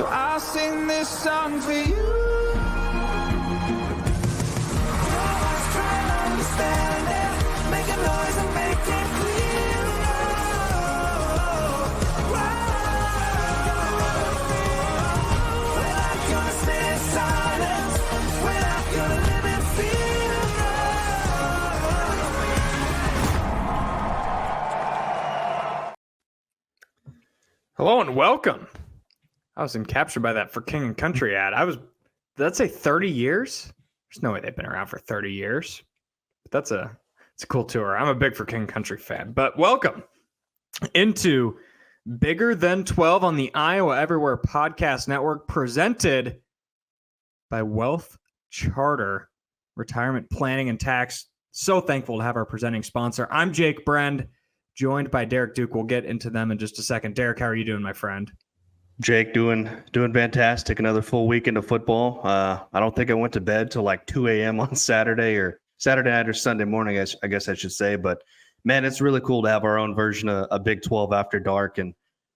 So I'll sing this song for you. Hello and welcome. I was captured by that For King and Country ad. Did that say 30 years? There's no way they've been around for 30 years. But it's a cool tour. I'm a big For King and Country fan. But welcome into Bigger Than 12 on the Iowa Everywhere Podcast Network, presented by WealthCharter, Retirement Planning and Tax. So thankful to have our presenting sponsor. I'm Jake Brend, joined by Derek Duke. We'll get into them in just a second. Derek, how are you doing, my friend? Jake, doing fantastic. Another full weekend of football. I don't think I went to bed till like 2 a.m. on Saturday night or Sunday morning, I guess I should say. But, man, it's really cool to have our own version of Big 12 After Dark. And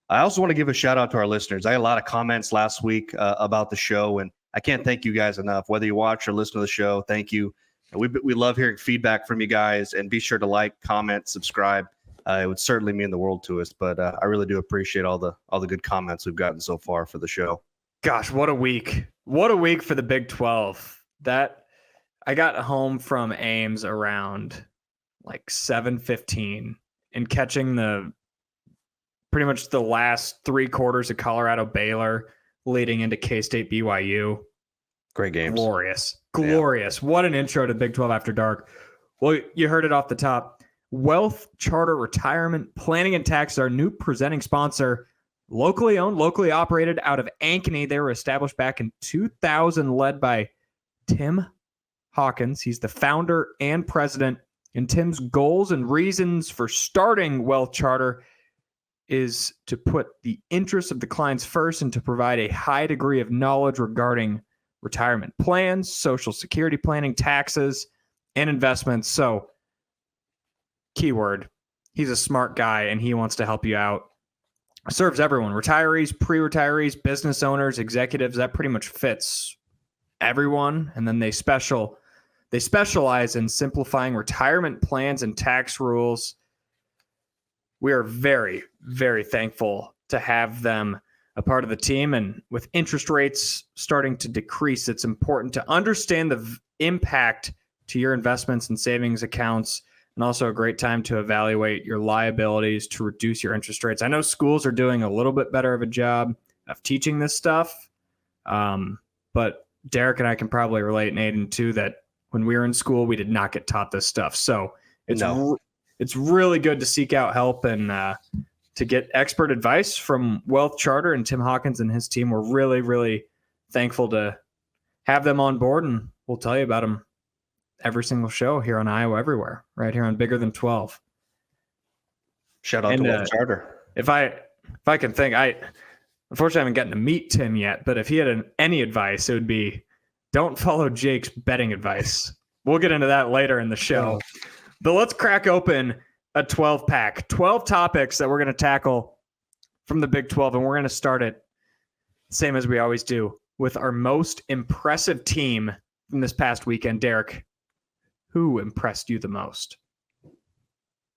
I also want to give a shout-out to our listeners. I had a lot of comments last week about the show, and I can't thank you guys enough. Whether you watch or listen to the show, thank you. We love hearing feedback from you guys, and be sure to like, comment, subscribe. It would certainly mean the world to us, but I really do appreciate all the good comments we've gotten so far for the show. Gosh, what a week. What a week for the Big 12. That I got home from Ames around like 7:15 and catching pretty much the last three quarters of Colorado Baylor leading into K-State BYU. Great games. Glorious. Yeah. What an intro to Big 12 After Dark. Well, you heard it off the top. WealthCharter Retirement Planning and Tax is our new presenting sponsor. Locally owned, locally operated out of Ankeny. They were established back in 2000, led by Tim Hawkins. He's the founder and president. And Tim's goals and reasons for starting WealthCharter is to put the interests of the clients first and to provide a high degree of knowledge regarding retirement plans, Social Security planning, taxes, and investments. So, keyword, he's a smart guy and he wants to help you out. Serves everyone, retirees, pre-retirees, business owners, executives. That pretty much fits everyone. And then they specialize in simplifying retirement plans and tax rules. We are very, very thankful to have them a part of the team. And with interest rates starting to decrease, it's important to understand the impact to your investments and savings accounts, and also a great time to evaluate your liabilities to reduce your interest rates. I know schools are doing a little bit better of a job of teaching this stuff, but Derek and I can probably relate, and Aiden too, that when we were in school, we did not get taught this stuff. So it's really good to seek out help and to get expert advice from WealthCharter and Tim Hawkins and his team. We're really, really thankful to have them on board, and we'll tell you about them every single show here on Iowa Everywhere, right here on Bigger Than 12. Shout out to WealthCharter. If I can think, unfortunately haven't gotten to meet Tim yet, but if he had any advice, it would be don't follow Jake's betting advice. We'll get into that later in the show. But let's crack open a 12-pack. 12 topics that we're going to tackle from the Big 12, and we're going to start it, same as we always do, with our most impressive team from this past weekend. Derek, who impressed you the most?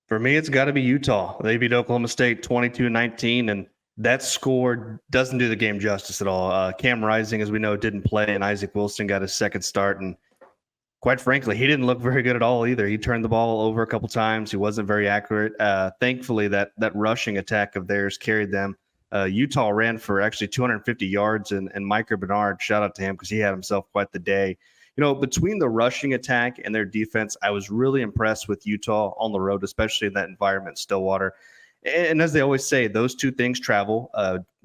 For me, it's got to be Utah. They beat Oklahoma State 22-19, and that score doesn't do the game justice at all. Cam Rising, as we know, didn't play, and Isaac Wilson got his second start. And quite frankly, he didn't look very good at all either. He turned the ball over a couple times. He wasn't very accurate. Thankfully, that rushing attack of theirs carried them. Utah ran for actually 250 yards, and Micah Bernard, shout out to him because he had himself quite the day. You know, between the rushing attack and their defense, I was really impressed with Utah on the road, especially in that environment, Stillwater. And as they always say, those two things travel,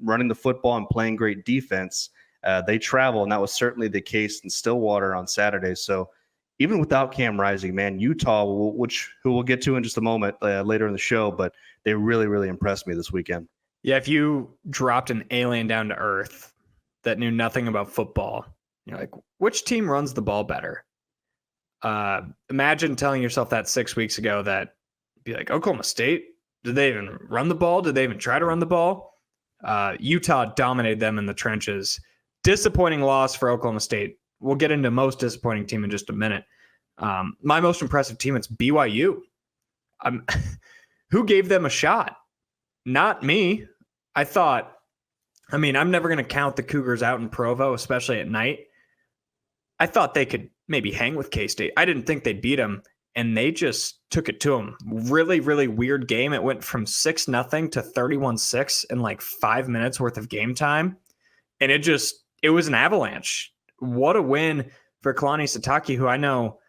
running the football and playing great defense. They travel, and that was certainly the case in Stillwater on Saturday. So even without Cam Rising, man, Utah, who we'll get to in just a moment later in the show, but they really, really impressed me this weekend. Yeah, if you dropped an alien down to earth that knew nothing about football, you're like, which team runs the ball better? Imagine telling yourself that 6 weeks ago that be like, Oklahoma State, did they even run the ball? Did they even try to run the ball? Utah dominated them in the trenches. Disappointing loss for Oklahoma State. We'll get into most disappointing team in just a minute. My most impressive team, it's BYU. Who gave them a shot? Not me. I'm never going to count the Cougars out in Provo, especially at night. I thought they could maybe hang with K-State. I didn't think they'd beat them, and they just took it to them. Really, really weird game. It went from 6-0 to 31-6 in like 5 minutes worth of game time, and it was an avalanche. What a win for Kalani Sitake, who I know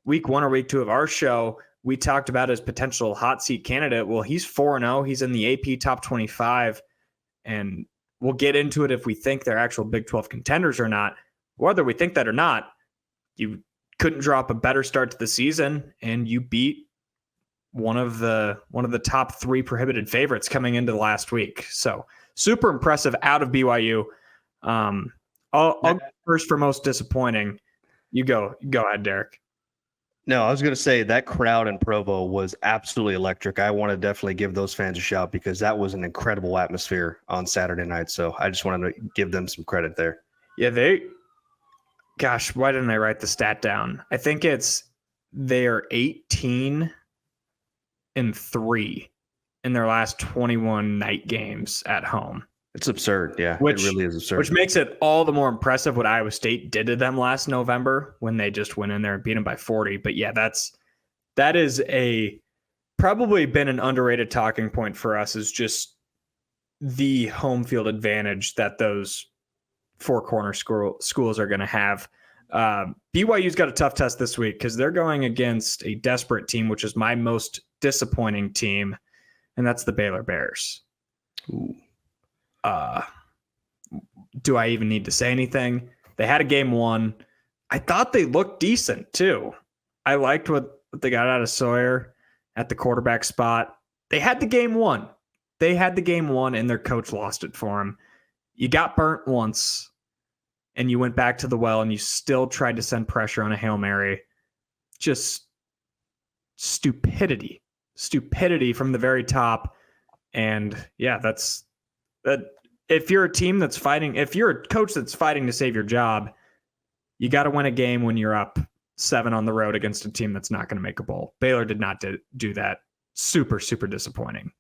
week 1 or week 2 of our show, we talked about his potential hot seat candidate. Well, he's 4-0. He's in the AP top 25, and we'll get into it if we think they're actual Big 12 contenders or not. Whether we think that or not, you couldn't drop a better start to the season, and you beat one of the top 3 prohibited favorites coming into the last week. So super impressive out of BYU. I'll go first for most disappointing. You go ahead, Derek. No, I was going to say that crowd in Provo was absolutely electric. I want to definitely give those fans a shout because that was an incredible atmosphere on Saturday night. So I just wanted to give them some credit there. Yeah, why didn't I write the stat down? I think they're 18-3 in their last 21 night games at home. It's absurd. Yeah, it really is absurd. Which makes it all the more impressive what Iowa State did to them last November when they just went in there and beat them by 40. But yeah, that is probably been an underrated talking point for us, is just the home field advantage that those four corner schools are going to have. BYU's got a tough test this week because they're going against a desperate team, which is my most disappointing team, and that's the Baylor Bears. Ooh. Do I even need to say anything? They had a game 1. I thought they looked decent too. I liked what they got out of Sawyer at the quarterback spot. They had the game 1. And their coach lost it for them. You got burnt once and you went back to the well and you still tried to send pressure on a Hail Mary. Just stupidity from the very top. And yeah, that. If you're a team that's fighting, if you're a coach that's fighting to save your job, you got to win a game when you're up 7 on the road against a team that's not going to make a bowl. Baylor did not do that. Super, super disappointing.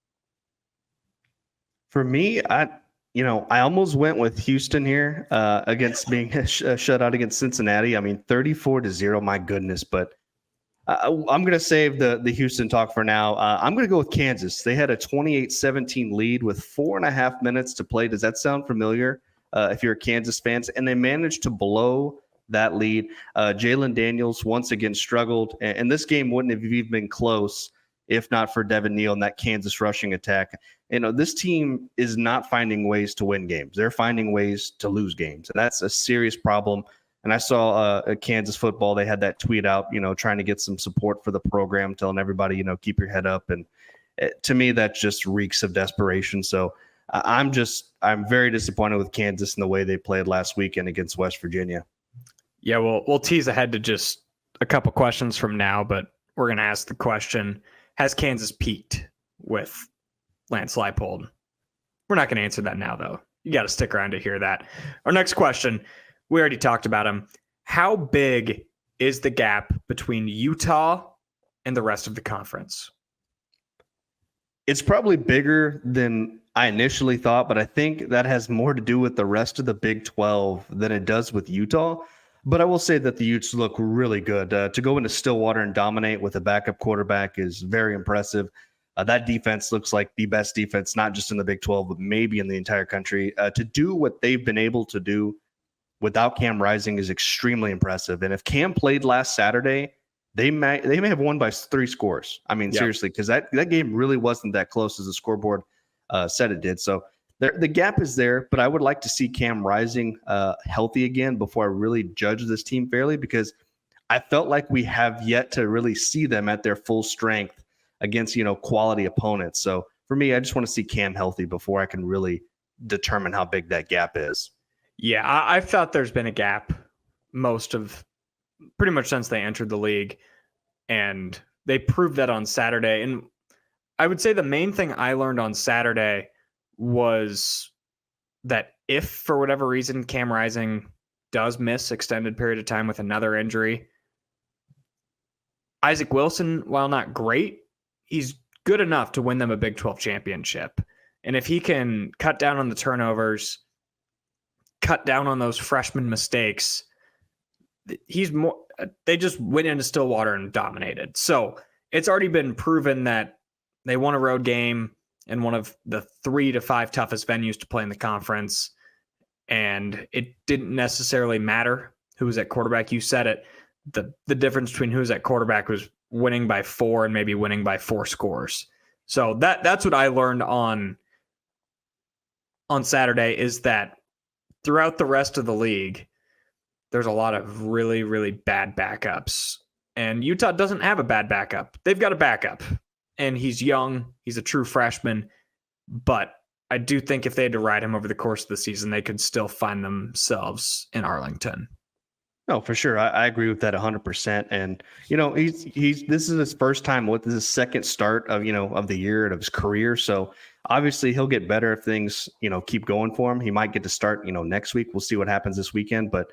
For me, I almost went with Houston here against being a shutout against Cincinnati. 34-0, my goodness. But I'm going to save the Houston talk for now. I'm going to go with Kansas. They had a 28-17 lead with 4.5 minutes to play. Does that sound familiar if you're a Kansas fan? And they managed to blow that lead. Jalen Daniels once again struggled. And this game wouldn't have even been close if not for Devin Neal and that Kansas rushing attack. This team is not finding ways to win games. They're finding ways to lose games. And that's a serious problem. And I saw Kansas football. They had that tweet out, trying to get some support for the program, telling everybody, keep your head up. And to me, that just reeks of desperation. So I'm very disappointed with Kansas in the way they played last weekend against West Virginia. Yeah, we'll tease ahead to just a couple questions from now, but we're going to ask the question, has Kansas peaked with Lance Leipold? We're not going to answer that now, though. You got to stick around to hear that. Our next question, we already talked about him. How big is the gap between Utah and the rest of the conference? It's probably bigger than I initially thought, but I think that has more to do with the rest of the Big 12 than it does with Utah. But I will say that the Utes look really good. To go into Stillwater and dominate with a backup quarterback is very impressive. That defense looks like the best defense, not just in the Big 12, but maybe in the entire country. To do what they've been able to do without Cam Rising is extremely impressive. And if Cam played last Saturday, they may have won by 3 scores. Seriously, because that game really wasn't that close as the scoreboard said it did. So the gap is there, but I would like to see Cam Rising healthy again before I really judge this team fairly, because I felt like we have yet to really see them at their full strength against, quality opponents. So for me, I just want to see Cam healthy before I can really determine how big that gap is. Yeah, I thought there's been a gap pretty much since they entered the league, and they proved that on Saturday. And I would say the main thing I learned on Saturday was that if for whatever reason Cam Rising does miss extended period of time with another injury, Isaac Wilson, while not great, he's good enough to win them a Big 12 championship. And if he can cut down on the turnovers, cut down on those freshman mistakes, they just went into Stillwater and dominated. So it's already been proven that they won a road game in one of the 3 to 5 toughest venues to play in the conference. And it didn't necessarily matter who was at quarterback. You said it. The difference between who was at quarterback was winning by 4 and maybe winning by 4 scores. So that's what I learned on Saturday, is that throughout the rest of the league, there's a lot of really, really bad backups. And Utah doesn't have a bad backup. They've got a backup. And he's young. He's a true freshman. But I do think if they had to ride him over the course of the season, they could still find themselves in Arlington. No, for sure. I agree with that 100%. And, this is his first time. This is his second start of the year and of his career. So obviously he'll get better if things, keep going for him. He might get to start, next week. We'll see what happens this weekend. But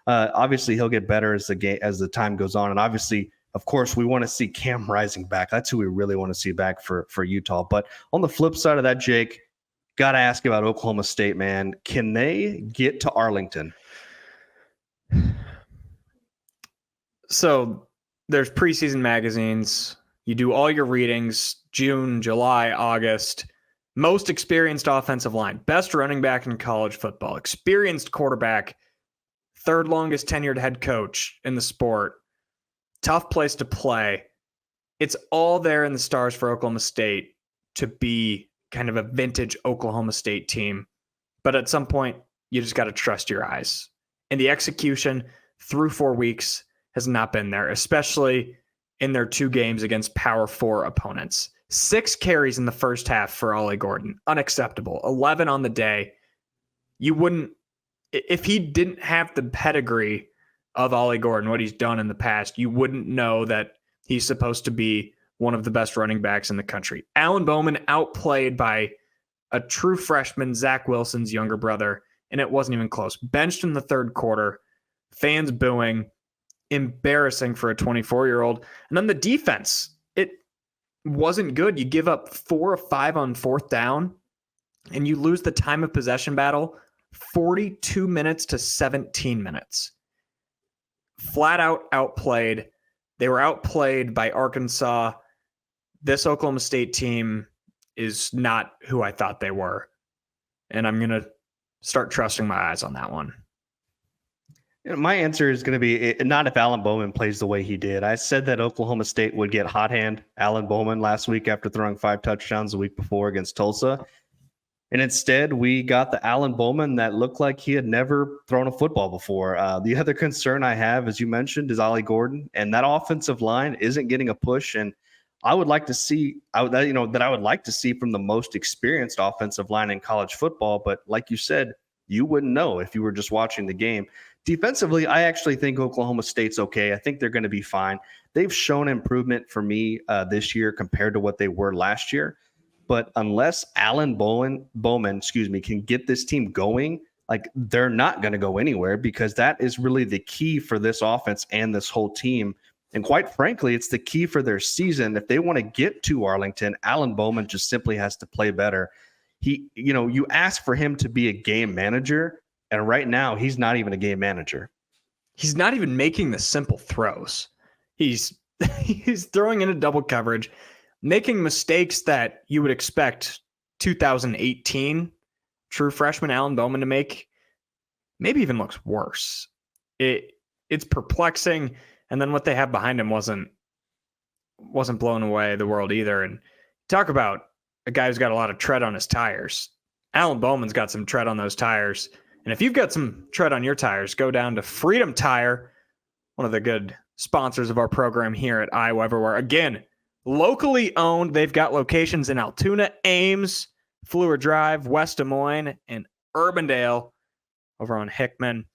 obviously he'll get better as the time goes on. And obviously, of course, we want to see Cam Rising back. That's who we really want to see back for Utah. But on the flip side of that, Jake, got to ask about Oklahoma State, man. Can they get to Arlington? So there's preseason magazines. You do all your readings, June, July, August. Most experienced offensive line, best running back in college football, experienced quarterback, third longest tenured head coach in the sport. Tough place to play. It's all there in the stars for Oklahoma State to be kind of a vintage Oklahoma State team. But at some point, you just got to trust your eyes. And the execution through 4 weeks has not been there, especially in their 2 games against Power 4 opponents. 6 carries in the first half for Ollie Gordon. Unacceptable. 11 on the day. You wouldn't, if he didn't have the pedigree of Ollie Gordon, what he's done in the past, you wouldn't know that he's supposed to be one of the best running backs in the country. Alan Bowman outplayed by a true freshman, Zach Wilson's younger brother, and it wasn't even close. Benched in the third quarter, fans booing, embarrassing for a 24-year-old. And then the defense, it wasn't good. You give up 4 of 5 on fourth down, and you lose the time of possession battle 42 minutes to 17 minutes. Flat out outplayed. They were outplayed by Arkansas. This Oklahoma State team is not who I thought they were. And I'm going to start trusting my eyes on that one. My answer is going to be not if Alan Bowman plays the way he did. I said that Oklahoma State would get hot hand Alan Bowman last week after throwing 5 touchdowns the week before against Tulsa. And instead, we got the Alan Bowman that looked like he had never thrown a football before. The other concern I have, as you mentioned, is Ollie Gordon. And that offensive line isn't getting a push. And I would like to see from the most experienced offensive line in college football. But like you said, you wouldn't know if you were just watching the game. Defensively, I actually think Oklahoma State's okay. I think they're going to be fine. They've shown improvement for me this year compared to what they were last year. But unless Alan Bowman, can get this team going, like they're not going to go anywhere, because that is really the key for this offense and this whole team. And quite frankly, it's the key for their season. If they want to get to Arlington, Alan Bowman just simply has to play better. You ask for him to be a game manager, and right now he's not even a game manager. He's not even making the simple throws. He's throwing into double coverage, making mistakes that you would expect 2018 true freshman Alan Bowman to make. Maybe even looks worse. It's perplexing. And then what they have behind him wasn't blowing away the world either. And talk about a guy who's got a lot of tread on his tires. Alan Bowman's got some tread on those tires. And if you've got some tread on your tires, go down to Freedom Tire, one of the good sponsors of our program here at Iowa Everywhere. Again, locally owned. They've got locations in Altoona, Ames, Fleur Drive, West Des Moines, and Urbandale over on Hickman.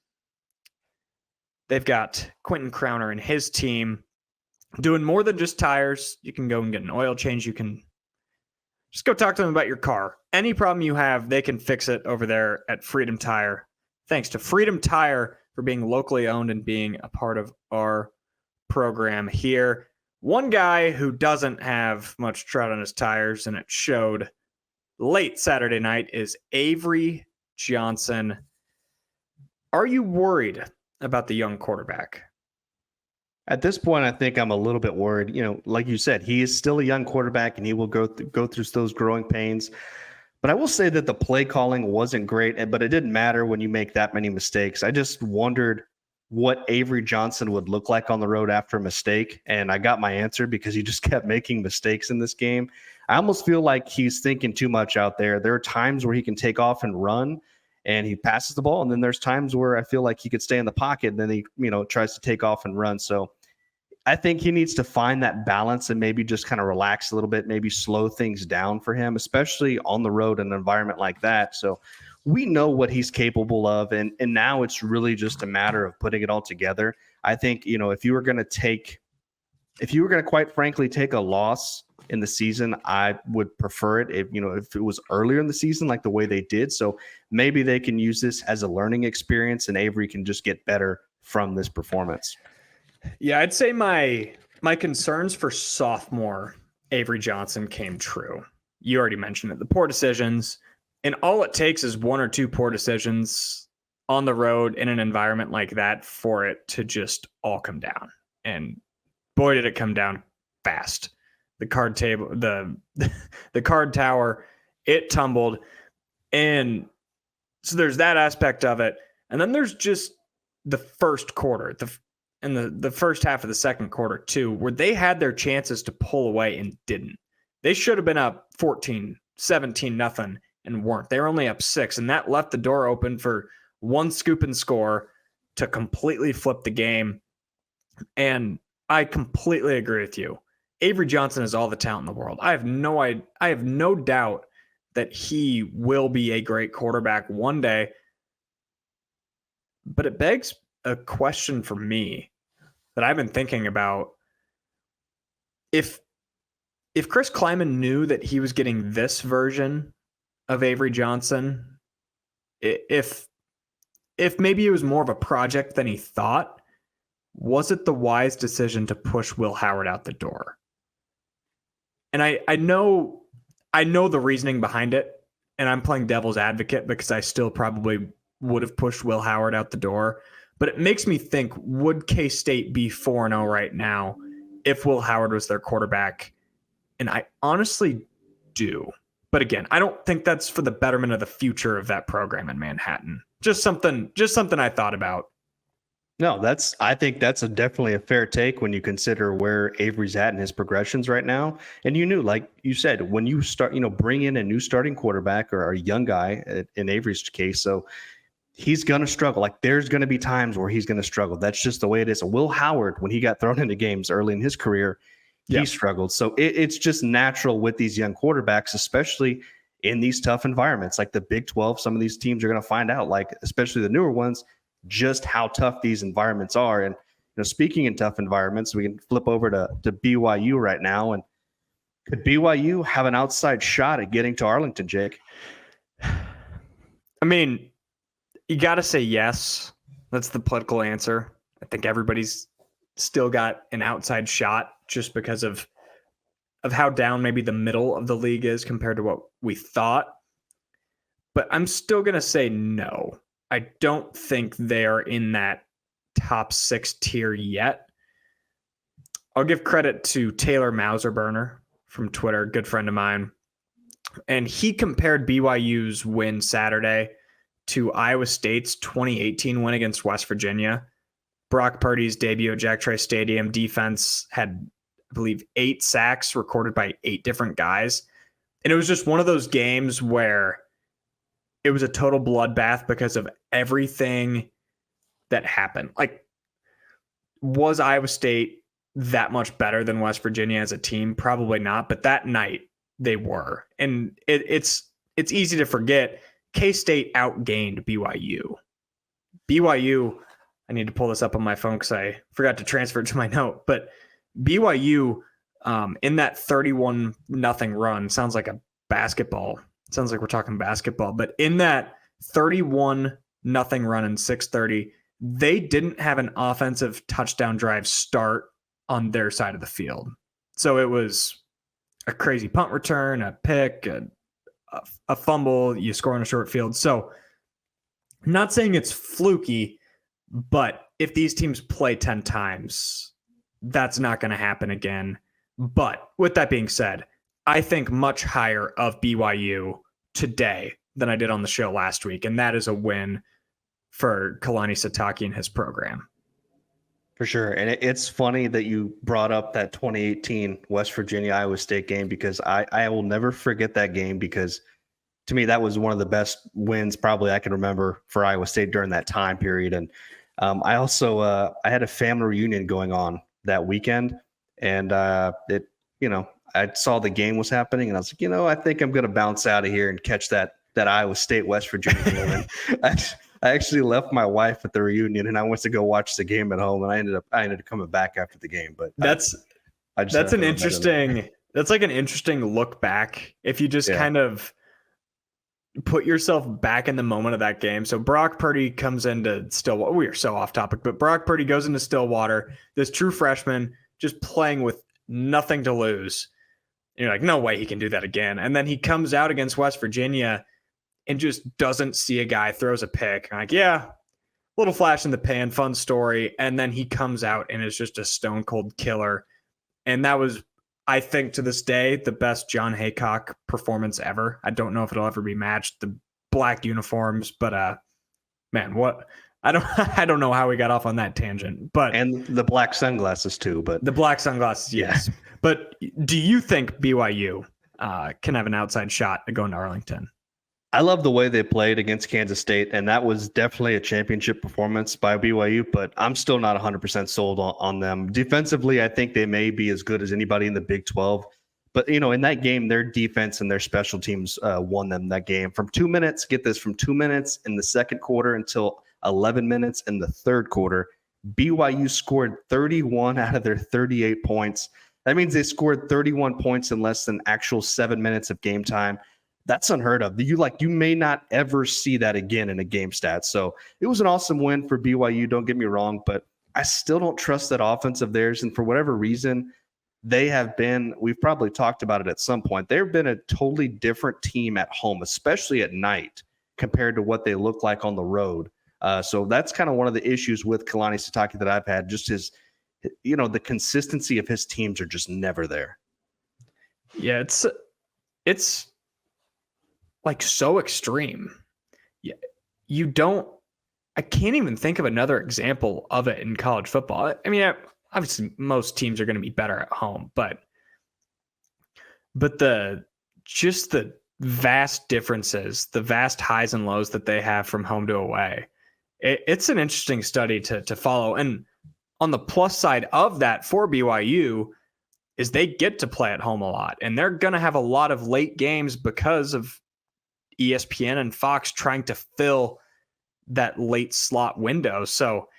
They've got Quentin Crowner and his team doing more than just tires. You can go and get an oil change. You can just go talk to them about your car. Any problem you have, they can fix it over there at Freedom Tire. Thanks to Freedom Tire for being locally owned and being a part of our program here. One guy who doesn't have much tread on his tires, and it showed late Saturday night, is Avery Johnson. Are you worried about the young quarterback? At this point, I think I'm a little bit worried. Like you said, he is still a young quarterback, and he will go through those growing pains. But I will say that the play calling wasn't great, but it didn't matter when you make that many mistakes. I just wondered what Avery Johnson would look like on the road after a mistake, and I got my answer because he just kept making mistakes in this game. I almost feel like he's thinking too much out there. There are times where he can take off and run, and he passes the ball, and then there's times where I feel like he could stay in the pocket, and then he tries to take off and run. So I think he needs to find that balance and maybe just kind of relax a little bit, maybe slow things down for him, especially on the road in an environment like that. So we know what he's capable of, and now it's really just a matter of putting it all together. I think, if you were going to quite frankly take a loss in the season, I would prefer it if it was earlier in the season, like the way they did. So maybe they can use this as a learning experience, and Avery can just get better from this performance. Yeah, I'd say my concerns for sophomore Avery Johnson came true. You already mentioned it, the poor decisions. And all it takes is one or two poor decisions on the road in an environment like that for it to just all come down. And boy, did it come down fast. The card table, the card tower, it tumbled. And so there's that aspect of it. And then there's just the first quarter, the first half of the second quarter too, where they had their chances to pull away and didn't. They should have been up 14, 17-0 and weren't. They were only up 6, and that left the door open for one scoop and score to completely flip the game. And I completely agree with you. Avery Johnson has all the talent in the world. I have no doubt that he will be a great quarterback one day. But it begs a question for me that I've been thinking about. If Chris Kleiman knew that he was getting this version of Avery Johnson, if maybe it was more of a project than he thought, was it the wise decision to push Will Howard out the door? And I know the reasoning behind it, and I'm playing devil's advocate because I still probably would have pushed Will Howard out the door. But it makes me think, would K-State be 4-0 right now if Will Howard was their quarterback? And I honestly do. But again, I don't think that's for the betterment of the future of that program in Manhattan. Just something I thought about. No, I think that's definitely a fair take when you consider where Avery's at in his progressions right now. And you knew, like you said, when you start, bring in a new starting quarterback or a young guy in Avery's case. So he's going to struggle. Like there's going to be times where he's going to struggle. That's just the way it is. Will Howard, when he got thrown into games early in his career, he struggled. So it's just natural with these young quarterbacks, especially in these tough environments like the Big 12. Some of these teams are going to find out, like especially the newer ones, just how tough these environments are. And speaking in tough environments, we can flip over to BYU right now. And could BYU have an outside shot at getting to Arlington, Jake? I mean, you got to say yes. That's the political answer. I think everybody's still got an outside shot just because of how down maybe the middle of the league is compared to what we thought. But I'm still going to say no. I don't think they are in that top 6 tier yet. I'll give credit to Taylor Mauserburner from Twitter, good friend of mine. And he compared BYU's win Saturday to Iowa State's 2018 win against West Virginia. Brock Purdy's debut at Jack Trice Stadium, defense had, I believe, 8 sacks recorded by 8 different guys. And it was just one of those games where it was a total bloodbath because of everything that happened. Like, was Iowa State that much better than West Virginia as a team? Probably not. But that night they were. And it's easy to forget. K-State outgained BYU. BYU, I need to pull this up on my phone because I forgot to transfer it to my note. But BYU in that 31-0 run, sounds like a basketball. It sounds like we're talking basketball, but in that 31-0 run in 6:30, they didn't have an offensive touchdown drive start on their side of the field. So it was a crazy punt return, a pick, a fumble, you score on a short field. So I'm not saying it's fluky, but if these teams play 10 times, that's not going to happen again. But with that being said, I think much higher of BYU today than I did on the show last week. And that is a win for Kalani Sitake and his program. For sure. And it's funny that you brought up that 2018 West Virginia Iowa State game, because I will never forget that game, because to me, that was one of the best wins probably I can remember for Iowa State during that time period. And I also I had a family reunion going on that weekend, and I saw the game was happening, and I was like, I think I'm going to bounce out of here and catch that Iowa State West Virginia game. And I actually left my wife at the reunion, and I went to go watch the game at home, and I ended up coming back after the game. But that's an interesting look back if you just kind of put yourself back in the moment of that game. So Brock Purdy comes into Stillwater. We are so off topic, but Brock Purdy goes into Stillwater, this true freshman, just playing with nothing to lose. And you're like, no way he can do that again. And then he comes out against West Virginia and just doesn't see a guy, throws a pick. I'm like, yeah, little flash in the pan, fun story. And then he comes out and is just a stone cold killer. And that was, I think, to this day, the best John Haycock performance ever. I don't know if it'll ever be matched. The black uniforms, but man, what? I don't know how we got off on that tangent. But and the black sunglasses too. But the black sunglasses, yes. But do you think BYU can have an outside shot at going to Arlington? I love the way they played against Kansas State, and that was definitely a championship performance by BYU, but I'm still not 100% sold on them. Defensively, I think they may be as good as anybody in the Big 12, but, in that game, their defense and their special teams won them that game. From 2 minutes, get this, from 2 minutes in the second quarter until 11 minutes in the third quarter, BYU scored 31 out of their 38 points. That means they scored 31 points in less than actual 7 minutes of game time. That's unheard of. You may not ever see that again in a game stat. So it was an awesome win for BYU. Don't get me wrong, but I still don't trust that offense of theirs. And for whatever reason, we've probably talked about it at some point, they've been a totally different team at home, especially at night, compared to what they look like on the road. So that's kind of one of the issues with Kalani Sitake that I've had. Just his, the consistency of his teams are just never there. Yeah, it's like so extreme. Yeah, I can't even think of another example of it in college football. I mean, obviously most teams are going to be better at home, but the vast differences, the vast highs and lows that they have from home to away, it's an interesting study to follow. And on the plus side of that for BYU is they get to play at home a lot, and they're going to have a lot of late games because of ESPN and Fox trying to fill that late slot window. So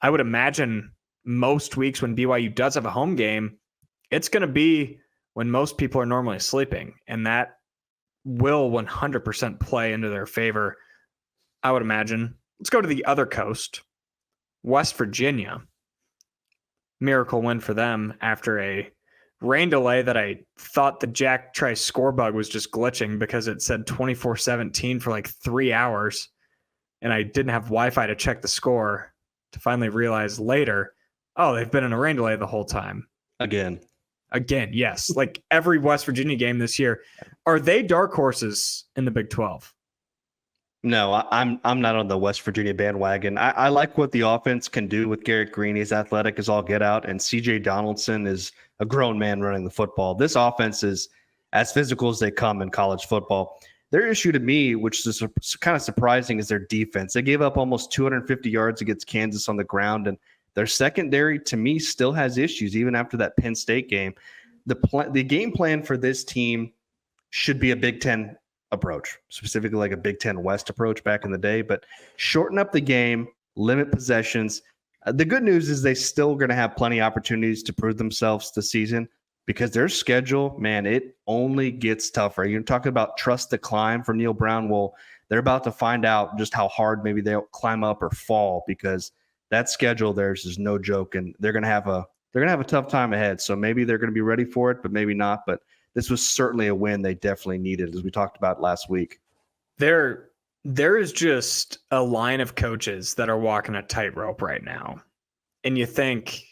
I would imagine most weeks when BYU does have a home game, it's going to be when most people are normally sleeping, and that will 100% play into their favor, I would imagine. Let's go to the other coast, West Virginia. Miracle win for them after a rain delay that I thought the Jack Trice score bug was just glitching because it said 24-17 for like 3 hours. And I didn't have Wi-Fi to check the score to finally realize later, oh, they've been in a rain delay the whole time. Again, yes. Like every West Virginia game this year. Are they dark horses in the Big 12? No, I'm not on the West Virginia bandwagon. I like what the offense can do with Garrett Green. He's athletic as all get out, and C.J. Donaldson is a grown man running the football. This offense is as physical as they come in college football. Their issue to me, which is kind of surprising, is their defense. They gave up almost 250 yards against Kansas on the ground, and their secondary, to me, still has issues even after that Penn State game. The game plan for this team should be a Big Ten approach, specifically like a Big Ten West approach back in the day, but shorten up the game, limit possessions. The good news is they still going to have plenty of opportunities to prove themselves this season because their schedule, man, it only gets tougher. You're talking about trust the climb for Neil Brown. Well, they're about to find out just how hard maybe they'll climb up or fall, because that schedule theirs is no joke, and they're gonna have a tough time ahead. So maybe they're gonna be ready for it, but maybe not. But this was certainly a win they definitely needed, as we talked about last week. There is just a line of coaches that are walking a tightrope right now. And you think,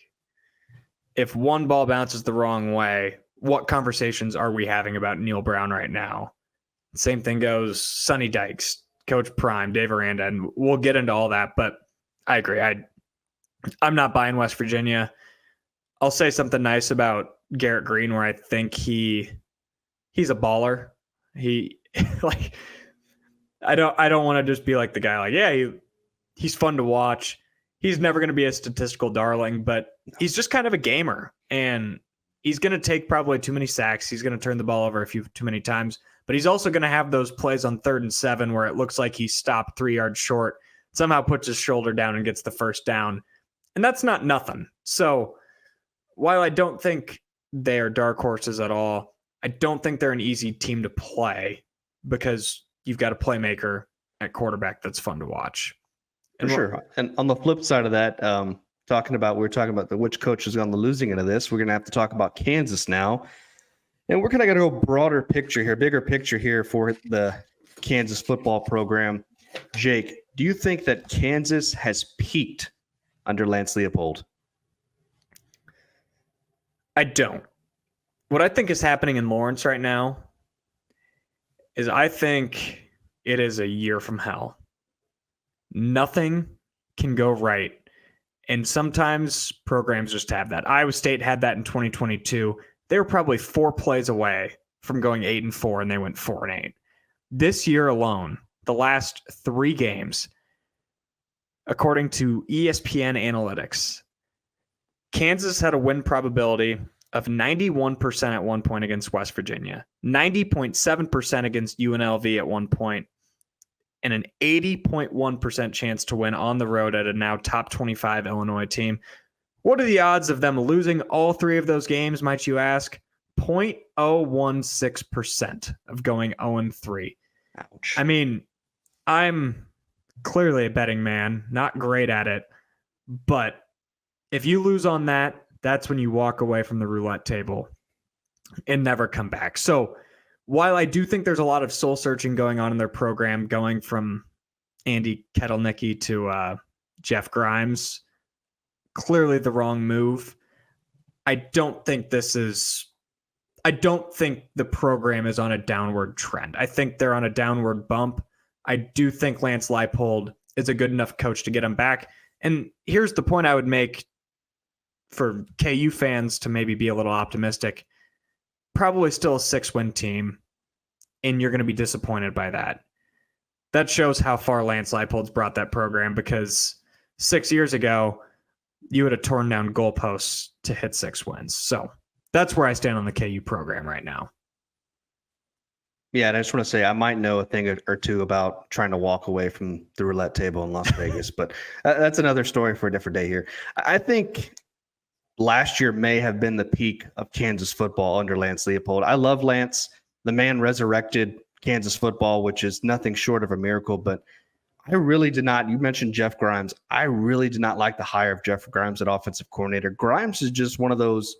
if one ball bounces the wrong way, what conversations are we having about Neil Brown right now? Same thing goes Sonny Dykes, Coach Prime, Dave Aranda, and we'll get into all that. But I agree. I'm not buying West Virginia. I'll say something nice about Garrett Green, where I think he's a baller. He like I don't want to just be like the guy like, yeah, he's fun to watch. He's never going to be a statistical darling, but he's just kind of a gamer, and he's going to take probably too many sacks. He's going to turn the ball over a few too many times, but he's also going to have those plays on 3rd and 7 where it looks like he stopped 3 yards short, somehow puts his shoulder down and gets the first down. And that's not nothing. So while I don't think they are dark horses at all, I don't think they're an easy team to play, because you've got a playmaker at quarterback that's fun to watch. For sure. And on the flip side of that, we were talking about which coach is on the losing end of this. We're going to have to talk about Kansas now. And we're kind of going to go bigger picture here for the Kansas football program. Jake, do you think that Kansas has peaked under Lance Leipold? I don't. What I think is happening in Lawrence right now is I think it is a year from hell. Nothing can go right. And sometimes programs just have that. Iowa State had that in 2022. They were probably 4 plays away from going 8-4, and they went 4-8. This year alone, the last 3 games, according to ESPN Analytics, Kansas had a win probability of 91% at one point against West Virginia, 90.7% against UNLV at one point, and an 80.1% chance to win on the road at a now top 25 Illinois team. What are the odds of them losing all 3 of those games, might you ask? 0.016% of going 0-3. Ouch. I mean, I'm clearly a betting man, not great at it, but if you lose on that, that's when you walk away from the roulette table and never come back. So while I do think there's a lot of soul searching going on in their program, going from Andy Ketelnicki to Jeff Grimes, clearly the wrong move. I don't think the program is on a downward trend. I think they're on a downward bump. I do think Lance Leipold is a good enough coach to get him back. And here's the point I would make for KU fans to maybe be a little optimistic. Probably still a 6-win team, and you're going to be disappointed by that. That shows how far Lance Leipold's brought that program, because 6 years ago, you would have torn down goalposts to hit 6 wins. So that's where I stand on the KU program right now. Yeah, and I just want to say I might know a thing or two about trying to walk away from the roulette table in Las Vegas, but that's another story for a different day here. I think last year may have been the peak of Kansas football under Lance Leipold. I love Lance. The man resurrected Kansas football, which is nothing short of a miracle, but I really did not. You mentioned Jeff Grimes. I really did not like the hire of Jeff Grimes at offensive coordinator. Grimes is just one of those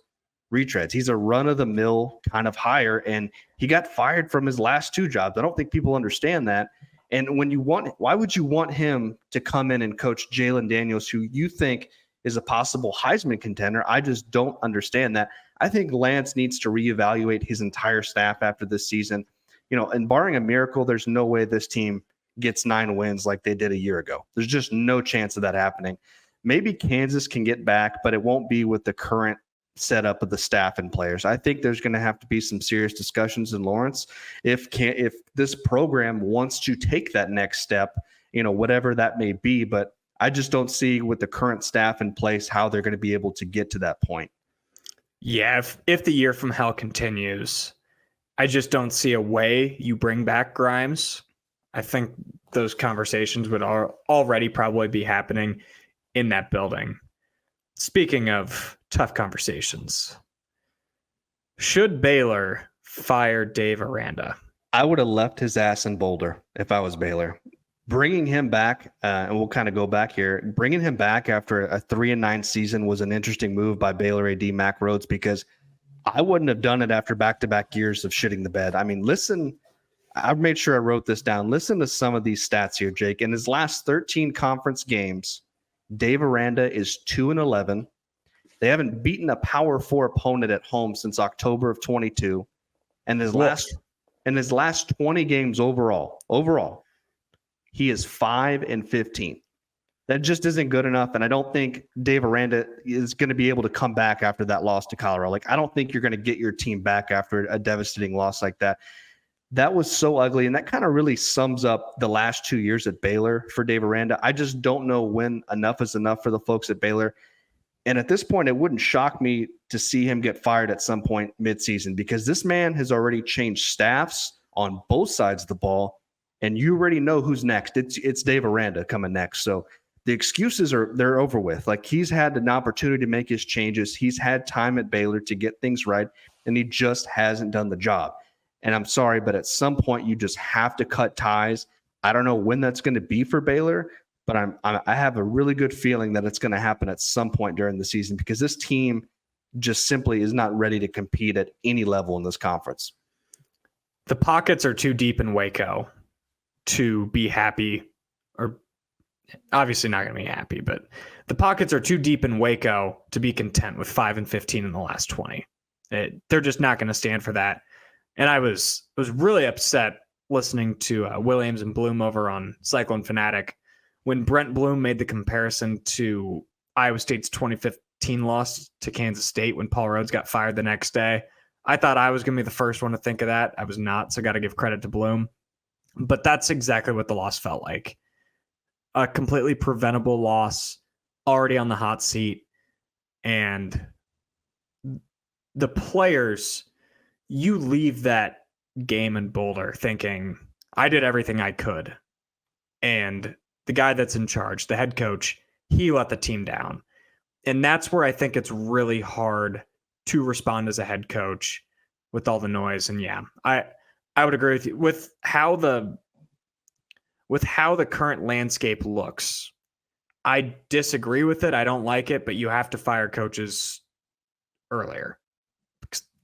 retreads. He's a run-of-the-mill kind of hire, and he got fired from his last 2 jobs. I don't think people understand that. And why would you want him to come in and coach Jalen Daniels, who you think is a possible Heisman contender? I just don't understand that. I think Lance needs to reevaluate his entire staff after this season. And barring a miracle, there's no way this team gets 9 wins like they did a year ago. There's just no chance of that happening. Maybe Kansas can get back, but it won't be with the current setup of the staff and players. I think there's going to have to be some serious discussions in Lawrence if this program wants to take that next step, whatever that may be. But I just don't see with the current staff in place how they're going to be able to get to that point. Yeah, if the year from hell continues, I just don't see a way you bring back Grimes. I think those conversations would already probably be happening in that building. Speaking of tough conversations, Should Baylor fire Dave Aranda? I would have left his ass in Boulder if I was Baylor. Bringing him back, and we'll kind of go back here. Bringing him back after a 3-9 season was an interesting move by Baylor AD Mac Rhodes, because I wouldn't have done it after back-to-back years of shitting the bed. I mean, listen, I've made sure I wrote this down. Listen to some of these stats here, Jake. In his last 13 conference games, Dave Aranda is 2-11. They haven't beaten a Power 4 opponent at home since October of 22. And his last 20 games overall, he is 5-15. That just isn't good enough. And I don't think Dave Aranda is going to be able to come back after that loss to Colorado. Like, I don't think you're going to get your team back after a devastating loss like that. That was so ugly. And that kind of really sums up the last 2 years at Baylor for Dave Aranda. I just don't know when enough is enough for the folks at Baylor. And at this point, it wouldn't shock me to see him get fired at some point midseason, because this man has already changed staffs on both sides of the ball. And you already know who's next. It's Dave Aranda coming next. So the excuses they're over with. Like, he's had an opportunity to make his changes. He's had time at Baylor to get things right, and he just hasn't done the job. And I'm sorry, but at some point you just have to cut ties. I don't know when that's going to be for Baylor, but I have a really good feeling that it's going to happen at some point during the season, because this team just simply is not ready to compete at any level in this conference. The pockets are too deep in Waco to be happy, or obviously not going to be happy, but the pockets are too deep in Waco to be content with 5-15 in the last 20. They're just not going to stand for that. And I was really upset listening to Williams and Bloom over on Cyclone Fanatic when Brent Bloom made the comparison to Iowa State's 2015 loss to Kansas State when Paul Rhodes got fired the next day. I thought I was going to be the first one to think of that. I was not, so got to give credit to Bloom. But that's exactly what the loss felt like. A completely preventable loss, already on the hot seat. And the players, you leave that game in Boulder thinking, I did everything I could. And the guy that's in charge, the head coach, he let the team down. And that's where I think it's really hard to respond as a head coach with all the noise. And yeah, I would agree with you with how the current landscape looks. I disagree with it. I don't like it, but you have to fire coaches earlier.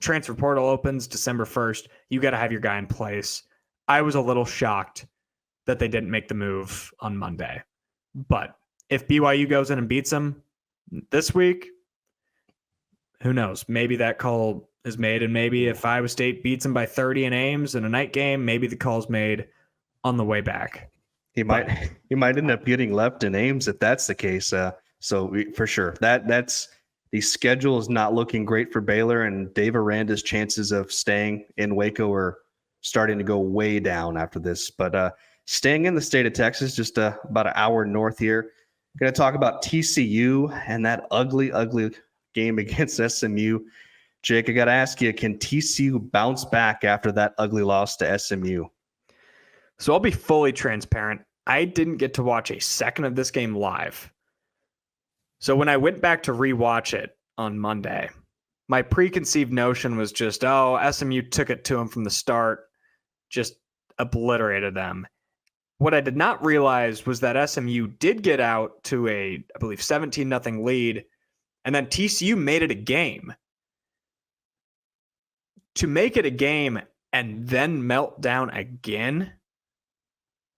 Transfer portal opens December 1st. You got to have your guy in place. I was a little shocked that they didn't make the move on Monday. But if BYU goes in and beats them this week, who knows? Maybe that call is made, and maybe if Iowa State beats them by 30 in Ames in a night game, maybe the call's made on the way back. He might end up getting left in Ames if that's the case. For sure, that's the schedule is not looking great for Baylor, and Dave Aranda's chances of staying in Waco are starting to go way down after this. But staying in the state of Texas, just about an hour north here, going to talk about TCU and that ugly game against SMU. Jake, I got to ask you, can TCU bounce back after that ugly loss to SMU? So I'll be fully transparent. I didn't get to watch a second of this game live. So when I went back to rewatch it on Monday, my preconceived notion was just, SMU took it to them from the start, just obliterated them. What I did not realize was that SMU did get out to I believe, 17-0 lead, and then TCU made it a game. To make it a game and then melt down again,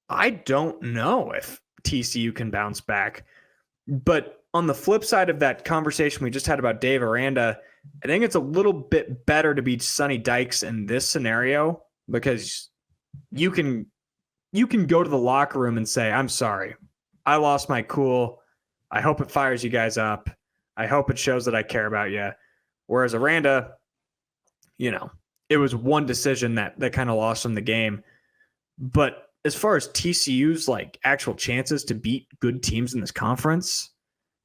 I don't know if TCU can bounce back. But on the flip side of that conversation we just had about Dave Aranda, I think it's a little bit better to be Sonny Dykes in this scenario, because you can go to the locker room and say, I'm sorry, I lost my cool. I hope it fires you guys up. I hope it shows that I care about you. Whereas Aranda, it was one decision that kind of lost him the game. But as far as TCU's actual chances to beat good teams in this conference,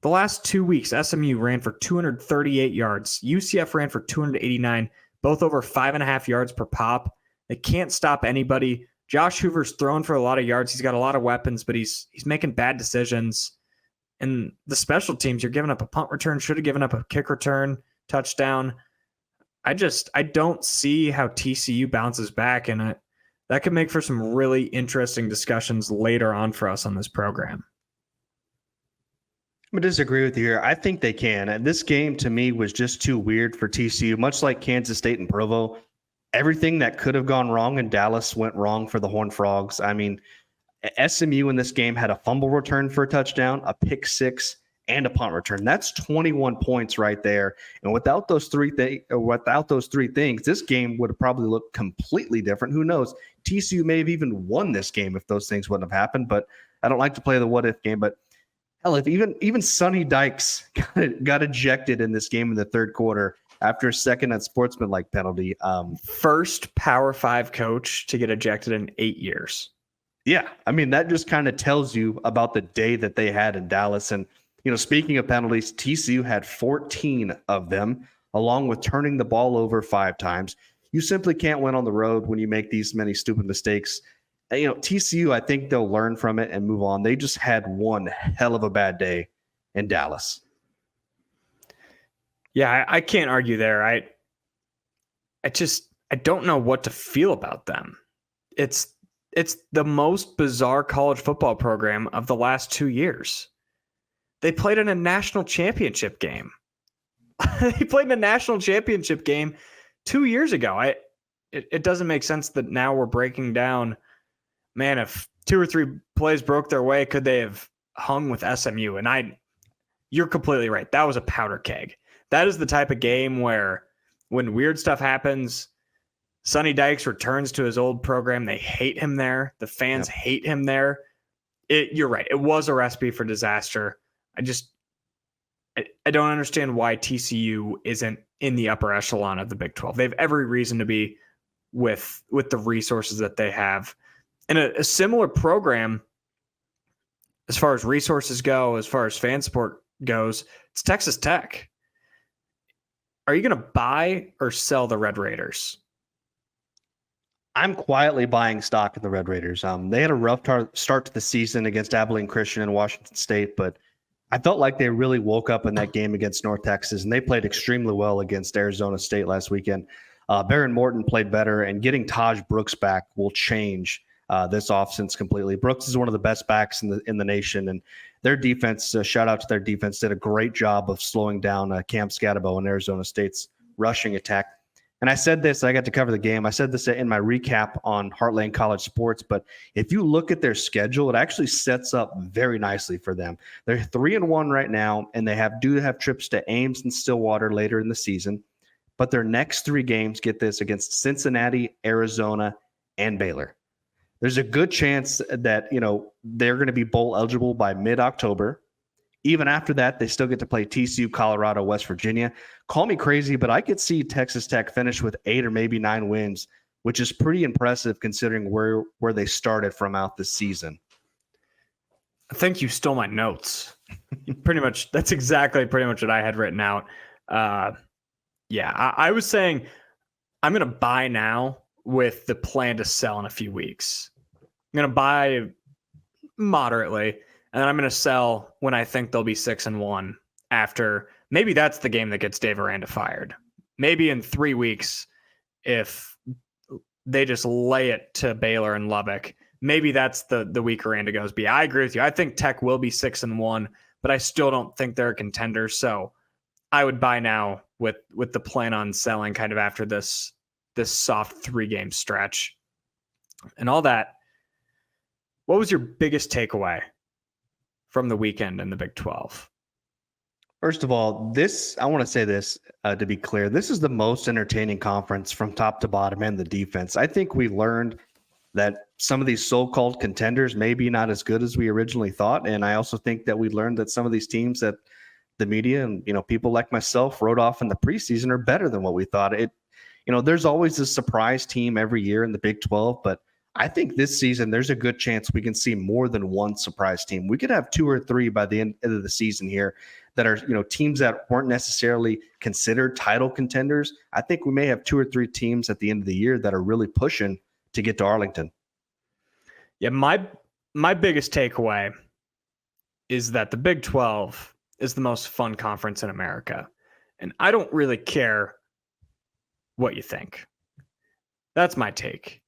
the last 2 weeks, SMU ran for 238 yards. UCF ran for 289, both over 5.5 yards per pop. They can't stop anybody. Josh Hoover's throwing for a lot of yards. He's got a lot of weapons, but he's making bad decisions. And the special teams, you're giving up a punt return, should have given up a kick return, touchdown. I don't see how TCU bounces back, and that could make for some really interesting discussions later on for us on this program. I'm going to disagree with you here. I think they can. And this game to me was just too weird for TCU, much like Kansas State and Provo. Everything that could have gone wrong in Dallas went wrong for the Horned Frogs. I mean, SMU in this game had a fumble return for a touchdown, a pick six, and a punt return. That's 21 points right there. And without those three things, this game would have probably looked completely different. Who knows? TCU may have even won this game if those things wouldn't have happened. But I don't like to play the what if game. But hell, if even Sonny Dykes got ejected in this game in the third quarter after a second unsportsmanlike penalty. First Power 5 coach to get ejected in 8 years. Yeah, I mean, that just kind of tells you about the day that they had in Dallas. And, speaking of penalties, TCU had 14 of them, along with turning the ball over 5 times. You simply can't win on the road when you make these many stupid mistakes. TCU, I think they'll learn from it and move on. They just had one hell of a bad day in Dallas. Yeah, I can't argue there. I don't know what to feel about them. It's the most bizarre college football program of the last 2 years. They played in a national championship game. They played in a national championship game 2 years ago. It doesn't make sense that now we're breaking down, man, if 2 or 3 plays broke their way, could they have hung with SMU? And you're completely right. That was a powder keg. That is the type of game where when weird stuff happens, Sonny Dykes returns to his old program. They hate him there. The fans hate him there. You're right. It was a recipe for disaster. I don't understand why TCU isn't in the upper echelon of the Big 12. They have every reason to be with the resources that they have. And a similar program, as far as resources go, as far as fan support goes, it's Texas Tech. Are you going to buy or sell the Red Raiders? I'm quietly buying stock in the Red Raiders. They had a rough start to the season against Abilene Christian and Washington State, but I felt like they really woke up in that game against North Texas, and they played extremely well against Arizona State last weekend. Baron Morton played better, and getting Taj Brooks back will change this offense completely. Brooks is one of the best backs in the nation, and their defense, shout out to their defense, did a great job of slowing down Cam Scatabo and Arizona State's rushing attack. And I said this, I got to cover the game. I said this in my recap on Heartland College Sports, but if you look at their schedule, it actually sets up very nicely for them. They're 3-1 right now, and they do have trips to Ames and Stillwater later in the season. But their next 3 games, get this, against Cincinnati, Arizona, and Baylor. There's a good chance that, they're going to be bowl eligible by mid-October. Even after that, they still get to play TCU, Colorado, West Virginia. Call me crazy, but I could see Texas Tech finish with 8 or maybe 9 wins, which is pretty impressive considering where they started from out this season. I think you stole my notes. Pretty much, that's exactly pretty much what I had written out. I was saying I'm going to buy now with the plan to sell in a few weeks. I'm going to buy moderately, and then I'm going to sell when I think they'll be 6-1 after. Maybe that's the game that gets Dave Aranda fired. Maybe in 3 weeks, if they just lay it to Baylor and Lubbock, maybe that's the week Aranda goes. But yeah, I agree with you. I think Tech will be 6-1, but I still don't think they're a contender. So I would buy now with the plan on selling kind of after this soft 3-game stretch and all that. What was your biggest takeaway from the weekend in the Big 12? First of all, I want to say this to be clear. This is the most entertaining conference from top to bottom and the defense. I think we learned that some of these so-called contenders may be not as good as we originally thought. And I also think that we learned that some of these teams that the media and, people like myself wrote off in the preseason are better than what we thought. There's always a surprise team every year in the Big 12, but I think this season there's a good chance we can see more than one surprise team. We could have 2 or 3 by the end of the season here that are, teams that weren't necessarily considered title contenders. I think we may have 2 or 3 teams at the end of the year that are really pushing to get to Arlington. Yeah, my biggest takeaway is that the Big 12 is the most fun conference in America. And I don't really care what you think. That's my take.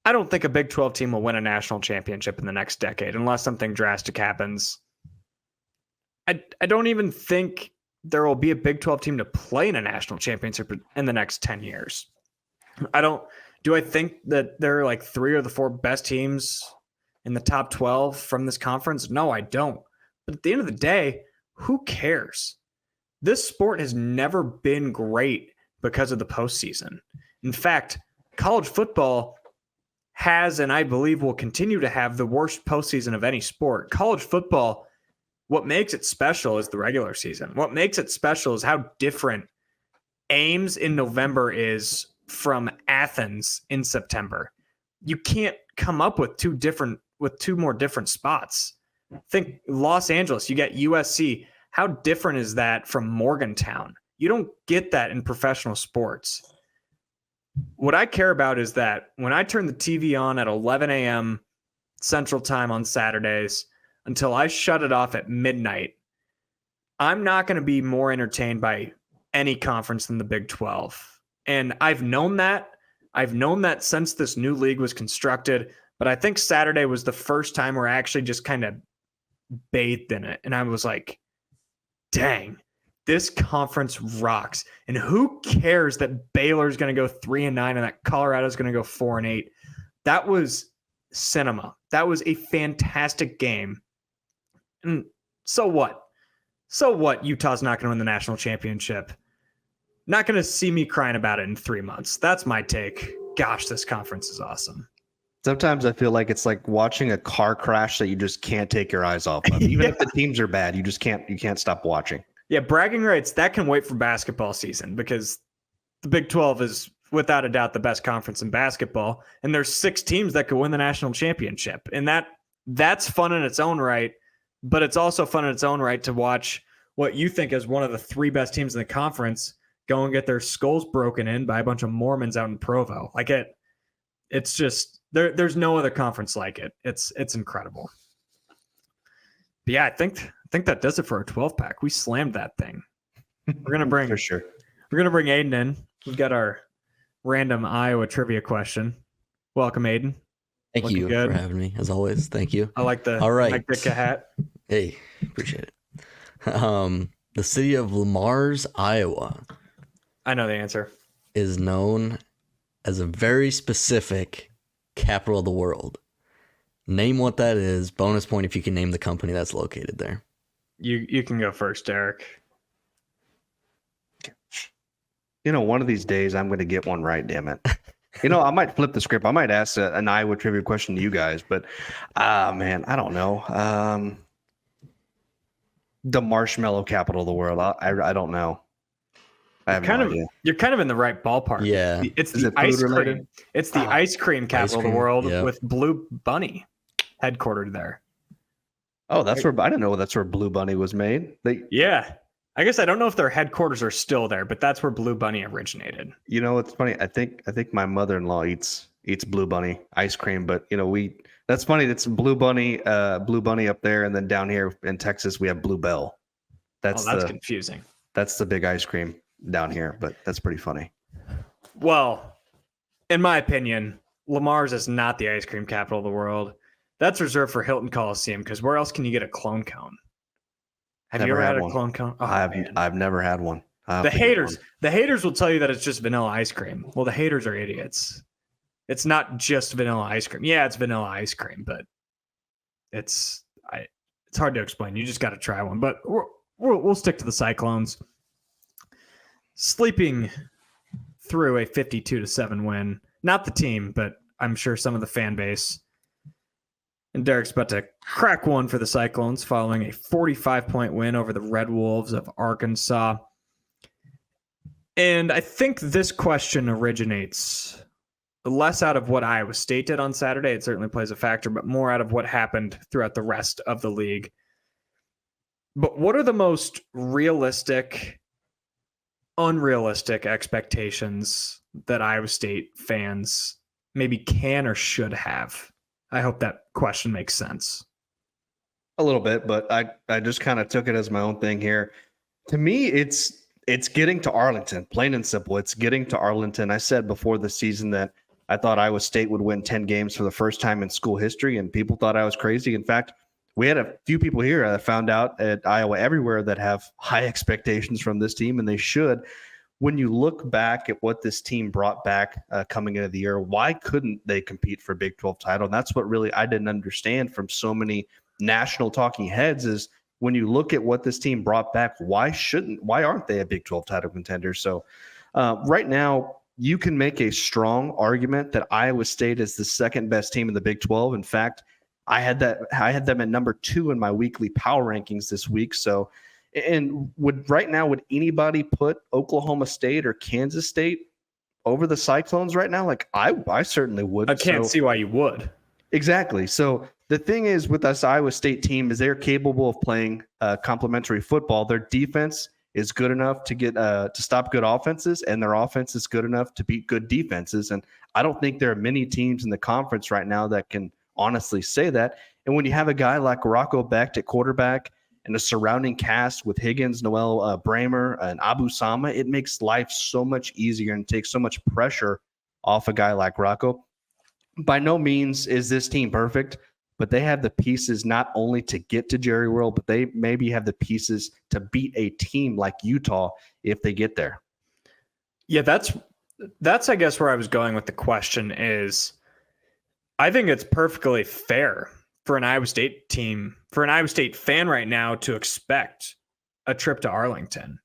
I don't think a Big 12 team will win a national championship in the next decade unless something drastic happens. I don't even think there will be a Big 12 team to play in a national championship in the next 10 years. Do I think that there are like 3 or the 4 best teams in the top 12 from this conference? No, I don't. But at the end of the day, who cares? This sport has never been great because of the postseason. In fact, college football has, and I believe will continue to have, the worst postseason of any sport. College football, what makes it special is the regular season. What makes it special is how different Ames in November is from Athens in September. You can't come up with two more different spots. Think Los Angeles, you get USC. How different is that from Morgantown? You don't get that in professional sports. What I care about is that when I turn the TV on at 11 a.m. Central Time on Saturdays until I shut it off at midnight, I'm not going to be more entertained by any conference than the Big 12. And I've known that. I've known that since this new league was constructed. But I think Saturday was the first time where I actually just kind of bathed in it. And I was like, dang, this conference rocks. And who cares that Baylor's going to go 3-9 and that Colorado's going to go 4-8? That was cinema. That was a fantastic game. And so what? So what? Utah's not going to win the national championship. Not going to see me crying about it in 3 months. That's my take. Gosh, this conference is awesome. Sometimes I feel like it's like watching a car crash that you just can't take your eyes off of. Even if the teams are bad, you can't stop watching. Yeah, bragging rights, that can wait for basketball season because the Big 12 is without a doubt the best conference in basketball. And there's 6 teams that could win the national championship. And that's fun in its own right, but it's also fun in its own right to watch what you think is one of the 3 best teams in the conference go and get their skulls broken in by a bunch of Mormons out in Provo. Like it's just there's no other conference like it. It's incredible. But yeah, I think that does it for our 12-pack. We slammed that thing. We're gonna bring for sure. We're gonna bring Aiden in. We've got our random Iowa trivia question. Welcome, Aiden. Thank Looking you good. for having me, as always. Thank you. I like the All right. Ditka hat. Hey, appreciate it. The city of Lamar's, Iowa, I know the answer. is known as a very specific capital of the world. Name what that is. Bonus point if you can name the company that's located there. You can go first, Derek. One of these days I'm going to get one right, damn it. I might flip the script. I might ask an Iowa trivia question to you guys, but man, I don't know. The marshmallow capital of the world. I don't know. I have no idea. You're kind of in the right ballpark. Yeah. It's Is the it food ice related? cream. It's the ice cream capital of the cream, world yeah. with Blue Bunny headquartered there. Oh, that's where I didn't know that's where Blue Bunny was made. Yeah. I guess I don't know if their headquarters are still there, but that's where Blue Bunny originated. It's funny. I think my mother-in-law eats Blue Bunny ice cream, but that's funny. That's Blue Bunny up there, and then down here in Texas we have Blue Bell. That's confusing. That's the big ice cream down here, but that's pretty funny. Well, in my opinion, Lamar's is not the ice cream capital of the world. That's reserved for Hilton Coliseum because where else can you get a clone cone? Have you ever had a clone cone? Oh, I've never had one. The haters will tell you that it's just vanilla ice cream. Well, the haters are idiots. It's not just vanilla ice cream. Yeah, it's vanilla ice cream, but it's hard to explain. You just got to try one. But we'll stick to the Cyclones. Sleeping through a 52-7 win. Not the team, but I'm sure some of the fan base. And Derek's about to crack one for the Cyclones following a 45-point win over the Red Wolves of Arkansas. And I think this question originates less out of what Iowa State did on Saturday. It certainly plays a factor, but more out of what happened throughout the rest of the league. But what are the most realistic, unrealistic expectations that Iowa State fans maybe can or should have? I hope that question makes sense. A little bit, but I just kind of took it as my own thing here. To me, it's It's getting to Arlington, plain and simple. It's getting to Arlington. I said before the season that I thought Iowa State would win 10 games for the first time in school history, and people thought I was crazy. In fact, we had a few people here that found out at Iowa Everywhere that have high expectations from this team, and they should. When you look back at what this team brought back coming into the year, why couldn't they compete for a Big 12 title? And that's what really I didn't understand from so many national talking heads is when you look at what this team brought back, why aren't they a Big 12 title contender? So right now, you can make a strong argument that Iowa State is the second best team in the Big 12. In fact, I had them at number 2 in my weekly power rankings this week. So, and would anybody put Oklahoma State or Kansas State over the Cyclones right now? Like I certainly would. I can't see why you would. Exactly. So the thing is with this Iowa State team is they're capable of playing complementary football. Their defense is good enough to get to stop good offenses, and their offense is good enough to beat good defenses. And I don't think there are many teams in the conference right now that can honestly say that. And when you have a guy like Rocco Becht at quarterback and a surrounding cast with Higgins, Noel Bramer, and Abu Sama, it makes life so much easier and takes so much pressure off a guy like Rocco. By no means is this team perfect, but they have the pieces not only to get to Jerry World, but they maybe have the pieces to beat a team like Utah if they get there. Yeah, that's I guess where I was going with the question is I think it's perfectly fair for an Iowa State team, for an Iowa State fan right now to expect a trip to Arlington.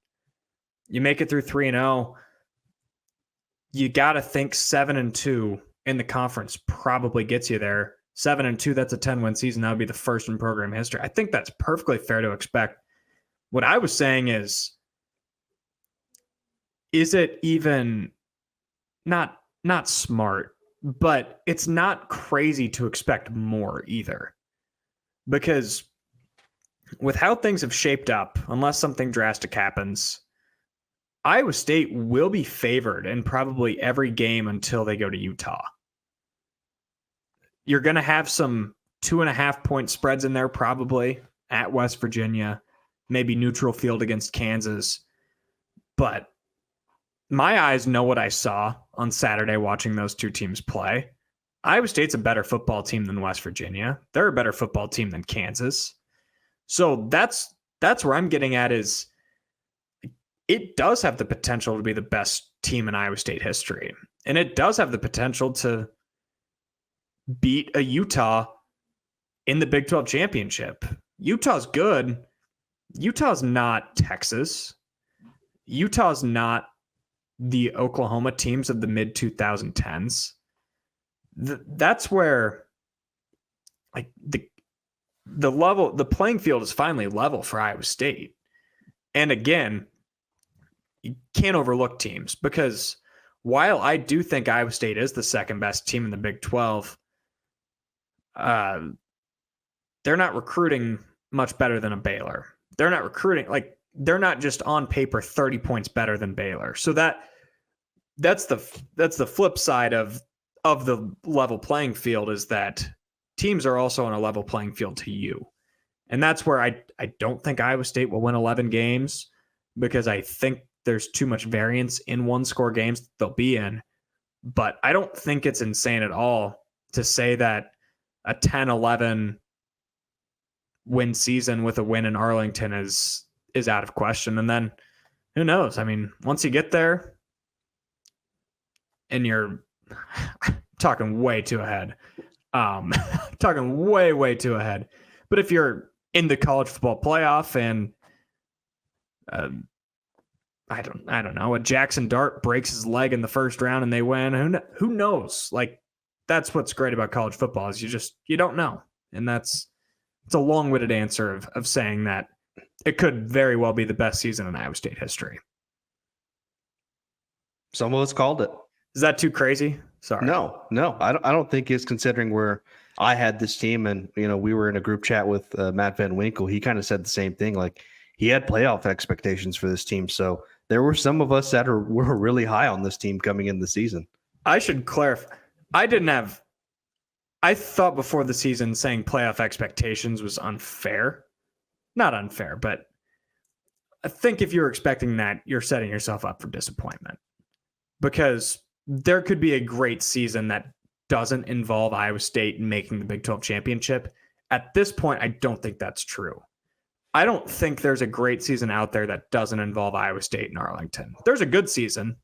You make it through 3-0, you got to think 7-2 in the conference probably gets you there. 7-2, that's a 10-win season. That would be the first in program history. I think that's perfectly fair to expect. What I was saying is it even not smart, but it's not crazy to expect more either. Because with how things have shaped up, unless something drastic happens, Iowa State will be favored in probably every game until they go to Utah. You're going to have some 2.5-point spreads in there probably at West Virginia, maybe neutral field against Kansas. But my eyes know what I saw on Saturday watching those two teams play. Iowa State's a better football team than West Virginia. They're a better football team than Kansas. So that's where I'm getting at is it does have the potential to be the best team in Iowa State history. And it does have the potential to beat a Utah in the Big 12 championship. Utah's good. Utah's not Texas. Utah's not the Oklahoma teams of the mid 2010s. That's where like the level, the playing field is finally level for Iowa State. And again, you can't overlook teams because while I do think Iowa State is the second best team in the Big 12, they're not recruiting much better than a Baylor. They're not recruiting, like they're not just on paper 30 points better than Baylor. So that's the flip side of the level playing field is that teams are also on a level playing field to you. And that's where I don't think Iowa State will win 11 games because I think there's too much variance in one-score games they'll be in. But I don't think it's insane at all to say that a 10-11 win season with a win in Arlington is out of question. And then who knows? I mean, once you get there and you're talking way too ahead, talking way too ahead. But if you're in the college football playoff and I don't know, a Jackson Dart breaks his leg in the first round and they win, who knows? Like, that's what's great about college football is you don't know. And it's a long-winded answer of saying that it could very well be the best season in Iowa State history. Some of us called it. Is that too crazy? Sorry. No, I don't think it's considering where I had this team and, we were in a group chat with Matt Van Winkle. He kind of said the same thing. Like he had playoff expectations for this team. So there were some of us that were really high on this team coming in the season. I should clarify. I thought before the season saying playoff expectations was unfair. Not unfair, but I think if you're expecting that, you're setting yourself up for disappointment, because there could be a great season that doesn't involve Iowa State making the Big 12 championship. At this point, I don't think that's true. I don't think there's a great season out there that doesn't involve Iowa State and Arlington. There's a good season.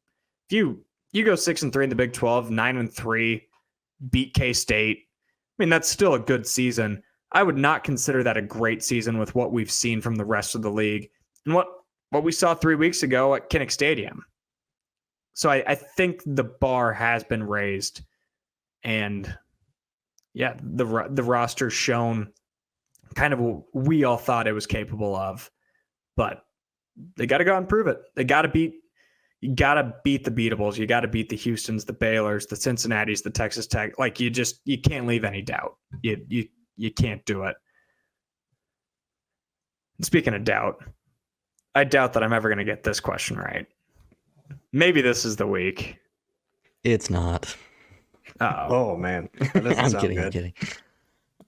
If you go 6-3 in the Big 12, 9-3, beat K-State, I mean, that's still a good season. I would not consider that a great season with what we've seen from the rest of the league and what we saw 3 weeks ago at Kinnick Stadium. So I think the bar has been raised, and yeah, the roster's shown kind of what we all thought it was capable of, but they got to go out and prove it. You got to beat the beatables. You got to beat the Houstons, the Baylors, the Cincinnatis, the Texas Tech. Like you can't leave any doubt. You can't do it. And speaking of doubt, I doubt that I'm ever going to get this question right. Maybe this is the week. It's not. Oh man, that doesn't I'm sound kidding. good. I'm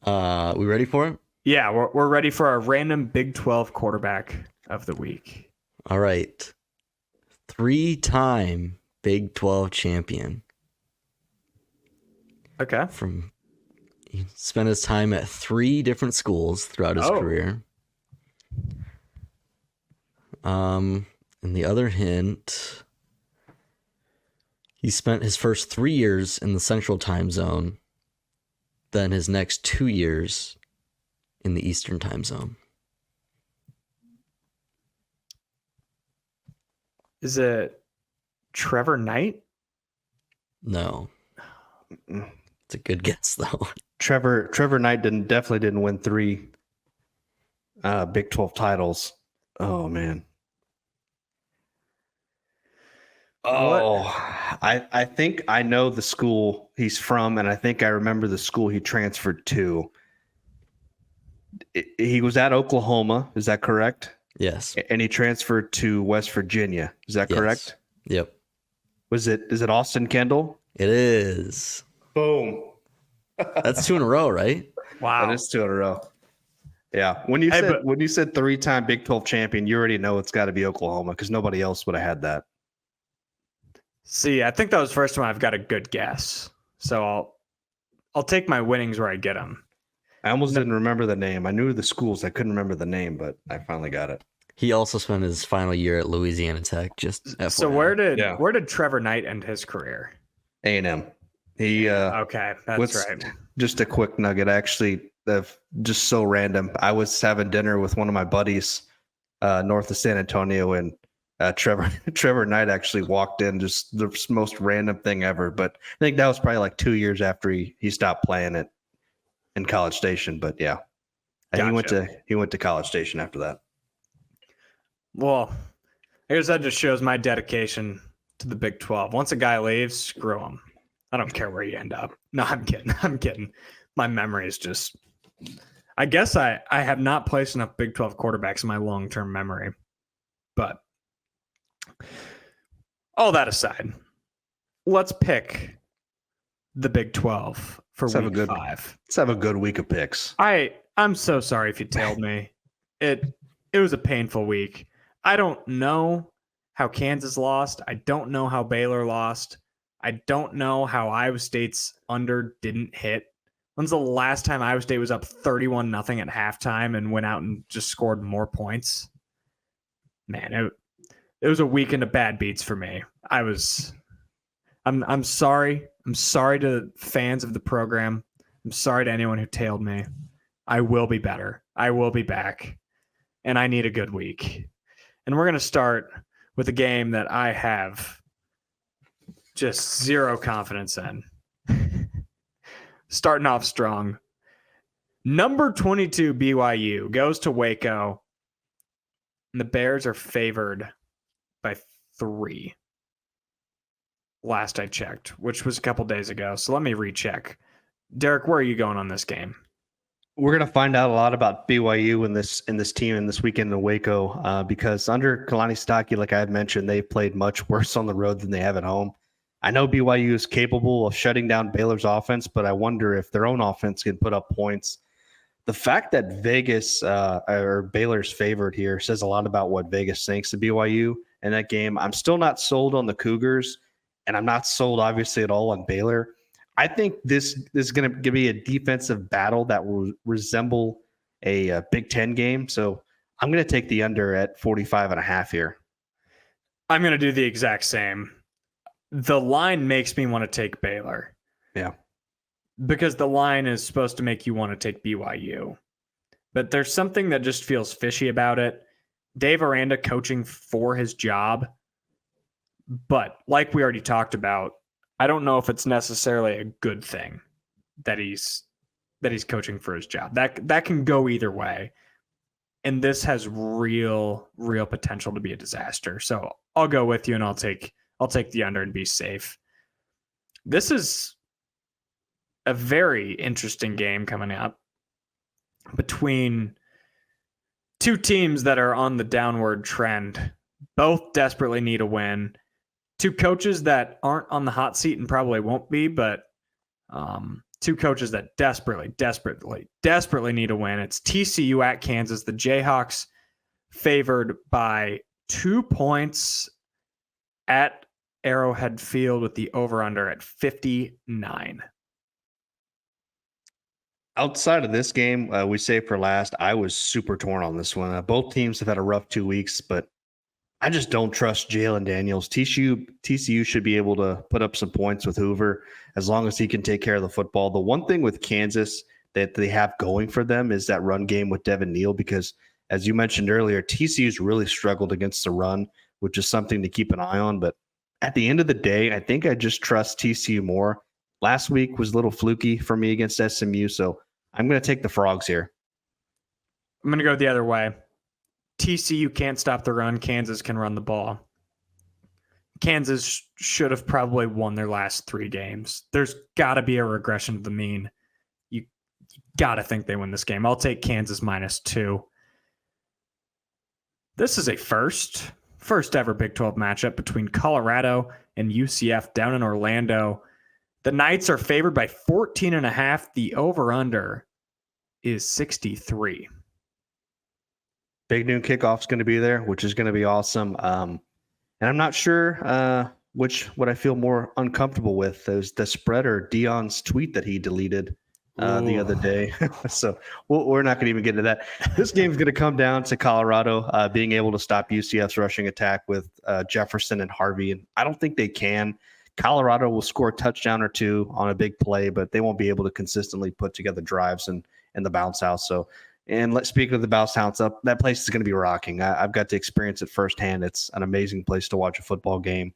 kidding. We ready for it? Yeah, we're ready for our random Big 12 quarterback of the week. All right. 3-time Big 12 champion. Okay. He spent his time at 3 different schools throughout his career. And the other hint, he spent his first 3 years in the Central Time Zone, then his next 2 years in the Eastern Time Zone. Is it Trevor Knight? No. It's a good guess, though. Trevor Knight definitely didn't win 3 Big 12 titles. Oh man. Oh, I think I know the school he's from, and I think I remember the school he transferred to. He was at Oklahoma, is that correct? Yes. And he transferred to West Virginia, is that correct? Yep. Is it Austin Kendall? It is. Boom. That's 2 in a row, right? Wow. That is 2 in a row. Yeah. When you said 3-time Big 12 champion, you already know it's got to be Oklahoma because nobody else would have had that. See, I think that was the first time I've got a good guess. So I'll take my winnings where I get them. I almost didn't remember the name. I knew the schools. I couldn't remember the name, but I finally got it. He also spent his final year at Louisiana Tech. Just FYI. So where did Trevor Knight end his career? A&M. He okay, that's right. Just a quick nugget, actually, just so random. I was having dinner with one of my buddies north of San Antonio, and Trevor Knight actually walked in, just the most random thing ever. But I think that was probably like 2 years after he stopped playing it in College Station. But yeah, Gotcha. he went to College Station after that. Well, I guess that just shows my dedication to the Big 12. Once a guy leaves, screw him. I don't care where you end up. No, I'm kidding. My memory is just, I guess I have not placed enough Big 12 quarterbacks in my long-term memory. But all that aside, let's pick the Big 12 for week 5. Let's have a good week of picks. I'm so sorry if you tailed me. It was a painful week. I don't know how Kansas lost. I don't know how Baylor lost. I don't know how Iowa State's under didn't hit. When's the last time Iowa State was up 31-0 at halftime and went out and just scored more points? Man, it was a weekend of bad beats for me. I'm sorry. I'm sorry to fans of the program. I'm sorry to anyone who tailed me. I will be better. I will be back. And I need a good week. And we're going to start with a game that I have just zero confidence in. Starting off strong. Number 22 BYU goes to Waco. And the Bears are favored by 3. Last I checked, which was a couple days ago. So let me recheck. Derek, where are you going on this game? We're going to find out a lot about BYU in this team in this weekend in Waco because under Kalani Stockey, like I had mentioned, they've played much worse on the road than they have at home. I know BYU is capable of shutting down Baylor's offense, but I wonder if their own offense can put up points. The fact that Vegas or Baylor's favored here says a lot about what Vegas thinks of BYU in that game. I'm still not sold on the Cougars, and I'm not sold, obviously, at all on Baylor. I think this is going to be a defensive battle that will resemble a Big Ten game. So I'm going to take the under at 45.5 here. I'm going to do the exact same. The line makes me want to take Baylor. Yeah. Because the line is supposed to make you want to take BYU. But there's something that just feels fishy about it. Dave Aranda coaching for his job. But like we already talked about, I don't know if it's necessarily a good thing that he's coaching for his job. That can go either way. And this has real potential to be a disaster. So I'll go with you and I'll take the under and be safe. This is a very interesting game coming up between two teams that are on the downward trend. Both desperately need a win. Two coaches that aren't on the hot seat and probably won't be, but two coaches that desperately need a win. It's TCU at Kansas. The Jayhawks favored by 2 points at Arrowhead Field with the over-under at 59. Outside of this game, we save for last. I was super torn on this one. Both teams have had a rough 2 weeks, but I just don't trust Jalen Daniels. TCU should be able to put up some points with Hoover as long as he can take care of the football. The one thing with Kansas that they have going for them is that run game with Devin Neal, because as you mentioned earlier, TCU's really struggled against the run, which is something to keep an eye on. But at the end of the day, I think I just trust TCU more. Last week was a little fluky for me against SMU, so I'm going to take the Frogs here. I'm going to go the other way. TCU can't stop the run. Kansas can run the ball. Kansas should have probably won their last 3 games. There's got to be a regression to the mean. You got to think they win this game. I'll take Kansas -2. This is a first ever Big 12 matchup between Colorado and UCF down in Orlando. The Knights are favored by 14.5. The over-under is 63. Big noon kickoff's going to be there, which is going to be awesome. And I'm not sure what I feel more uncomfortable with is the spread or Dion's tweet that he deleted the other day. So we're not going to even get into that. This game's going to come down to Colorado being able to stop UCF's rushing attack with Jefferson and Harvey. And I don't think they can. Colorado will score a touchdown or 2 on a big play, but they won't be able to consistently put together drives in the bounce house. So, and speaking of the bounce house, that place is going to be rocking. I've got to experience it firsthand. It's an amazing place to watch a football game.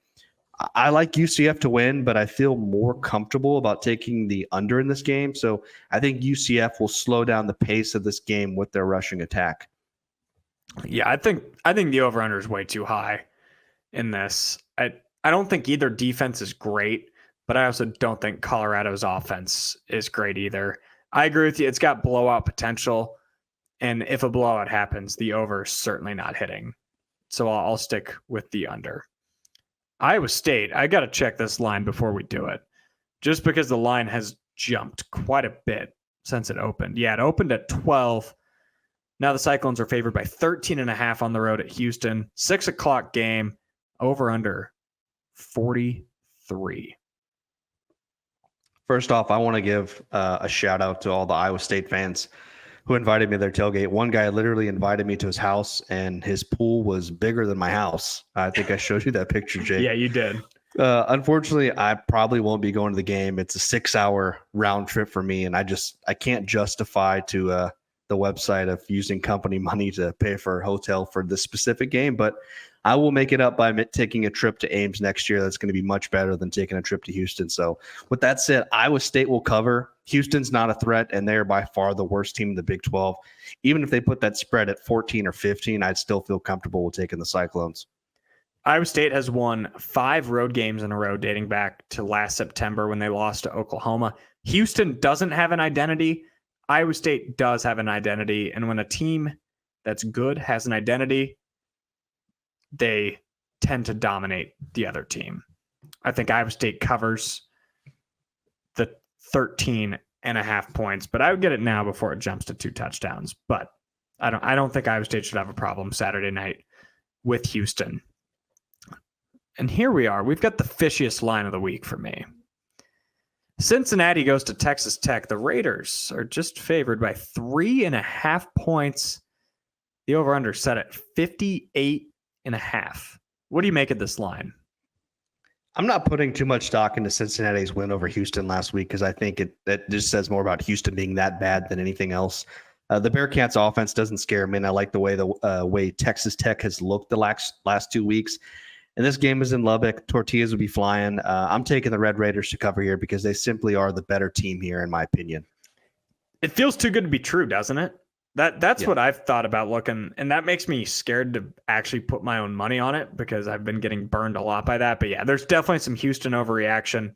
I like UCF to win, but I feel more comfortable about taking the under in this game. So I think UCF will slow down the pace of this game with their rushing attack. Yeah, I think the over-under is way too high in this. I don't think either defense is great, but I also don't think Colorado's offense is great either. I agree with you. It's got blowout potential, and if a blowout happens, the over is certainly not hitting. So I'll stick with the under. Iowa State, I got to check this line before we do it, just because the line has jumped quite a bit since it opened. Yeah, it opened at 12. Now the Cyclones are favored by 13.5 on the road at Houston. 6 o'clock game, over under 43. First off, I want to give a shout out to all the Iowa State fans who invited me to their tailgate. One guy literally invited me to his house, and his pool was bigger than my house. I think I showed you that picture, Jake. Yeah, you did. Unfortunately, I probably won't be going to the game. It's a 6-hour round trip for me, and I can't justify to the website of using company money to pay for a hotel for this specific game. But I will make it up by taking a trip to Ames next year. That's going to be much better than taking a trip to Houston. So with that said, Iowa State will cover. Houston's not a threat, and they're by far the worst team in the Big 12. Even if they put that spread at 14 or 15, I'd still feel comfortable with taking the Cyclones. Iowa State has won 5 road games in a row dating back to last September when they lost to Oklahoma. Houston doesn't have an identity. Iowa State does have an identity. And when a team that's good has an identity, they tend to dominate the other team. I think Iowa State covers the 13 2.5 points, but I would get it now before it jumps to 2 touchdowns. But I don't think Iowa State should have a problem Saturday night with Houston. And here we are. We've got the fishiest line of the week for me. Cincinnati goes to Texas Tech. The Raiders are just favored by 3.5 points. The over-under set at 58.5. What do you make of this line? I'm not putting too much stock into Cincinnati's win over Houston last week because I think it just says more about Houston being that bad than anything else. The Bearcats offense doesn't scare me, and I like the way Texas Tech has looked the last 2 weeks. And this game is in Lubbock. Tortillas will be flying. I'm taking the Red Raiders to cover here because they simply are the better team here, in my opinion. It feels too good to be true, doesn't it? That's what I've thought about looking, and that makes me scared to actually put my own money on it because I've been getting burned a lot by that. But yeah, there's definitely some Houston overreaction.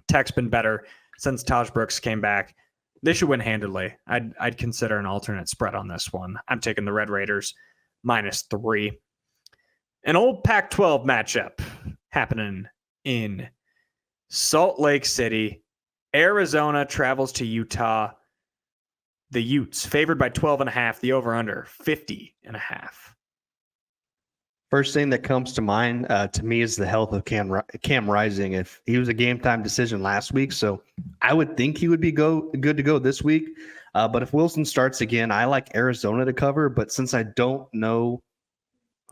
Tech's been better since Taj Brooks came back. They should win handedly. I'd consider an alternate spread on this one. I'm taking the Red Raiders -3. An old Pac-12 matchup happening in Salt Lake City. Arizona travels to Utah. The Utes favored by 12.5. The over-under 50.5. First thing that comes to mind to me is the health of Cam Rising. If he was a game time decision last week, so I would think he would be good to go this week. But if Wilson starts again, I like Arizona to cover. But since I don't know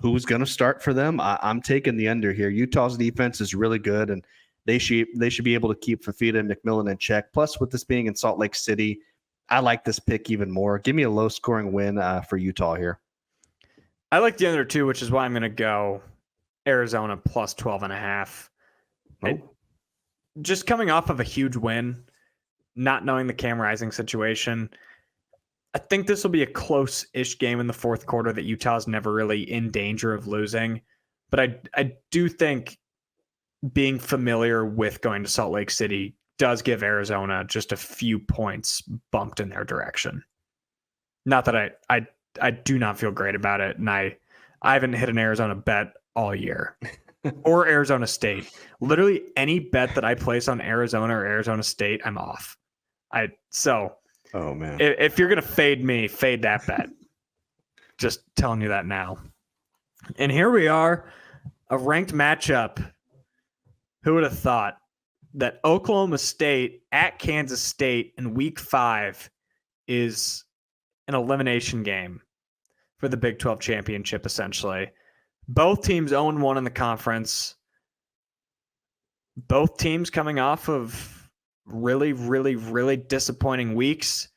who's going to start for them, I'm taking the under here. Utah's defense is really good, and they should be able to keep Fafita and McMillan in check. Plus, with this being in Salt Lake City, I like this pick even more. Give me a low-scoring win for Utah here. I like the under too, which is why I'm going to go Arizona plus 12.5. Just coming off of a huge win, not knowing the Cam Rising situation, I think this will be a close-ish game in the fourth quarter that Utah's never really in danger of losing. But I do think being familiar with going to Salt Lake City does give Arizona just a few points bumped in their direction. Not that I do not feel great about it, and I haven't hit an Arizona bet all year. Or Arizona State. Literally any bet that I place on Arizona or Arizona State, I'm off. Oh, man. If you're going to fade me, fade that bet. Just telling you that now. And here we are, a ranked matchup. Who would have thought that Oklahoma State at Kansas State in week 5 is an elimination game for the Big 12 championship, essentially. Both teams own one in the conference. Both teams coming off of really, really, really disappointing weeks.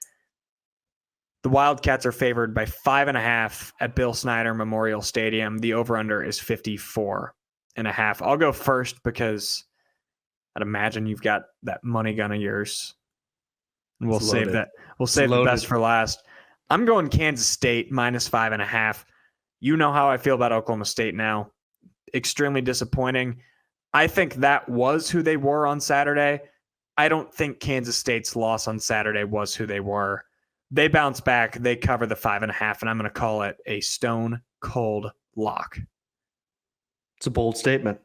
The Wildcats are favored by 5.5 at Bill Snyder Memorial Stadium. The over-under is 54.5. I'll go first because I'd imagine you've got that money gun of yours. And we'll save that. We'll save the best for last. I'm going Kansas State -5.5. You know how I feel about Oklahoma State now. Extremely disappointing. I think that was who they were on Saturday. I don't think Kansas State's loss on Saturday was who they were. They bounce back. They cover the 5.5, and I'm going to call it a stone cold lock. It's a bold statement,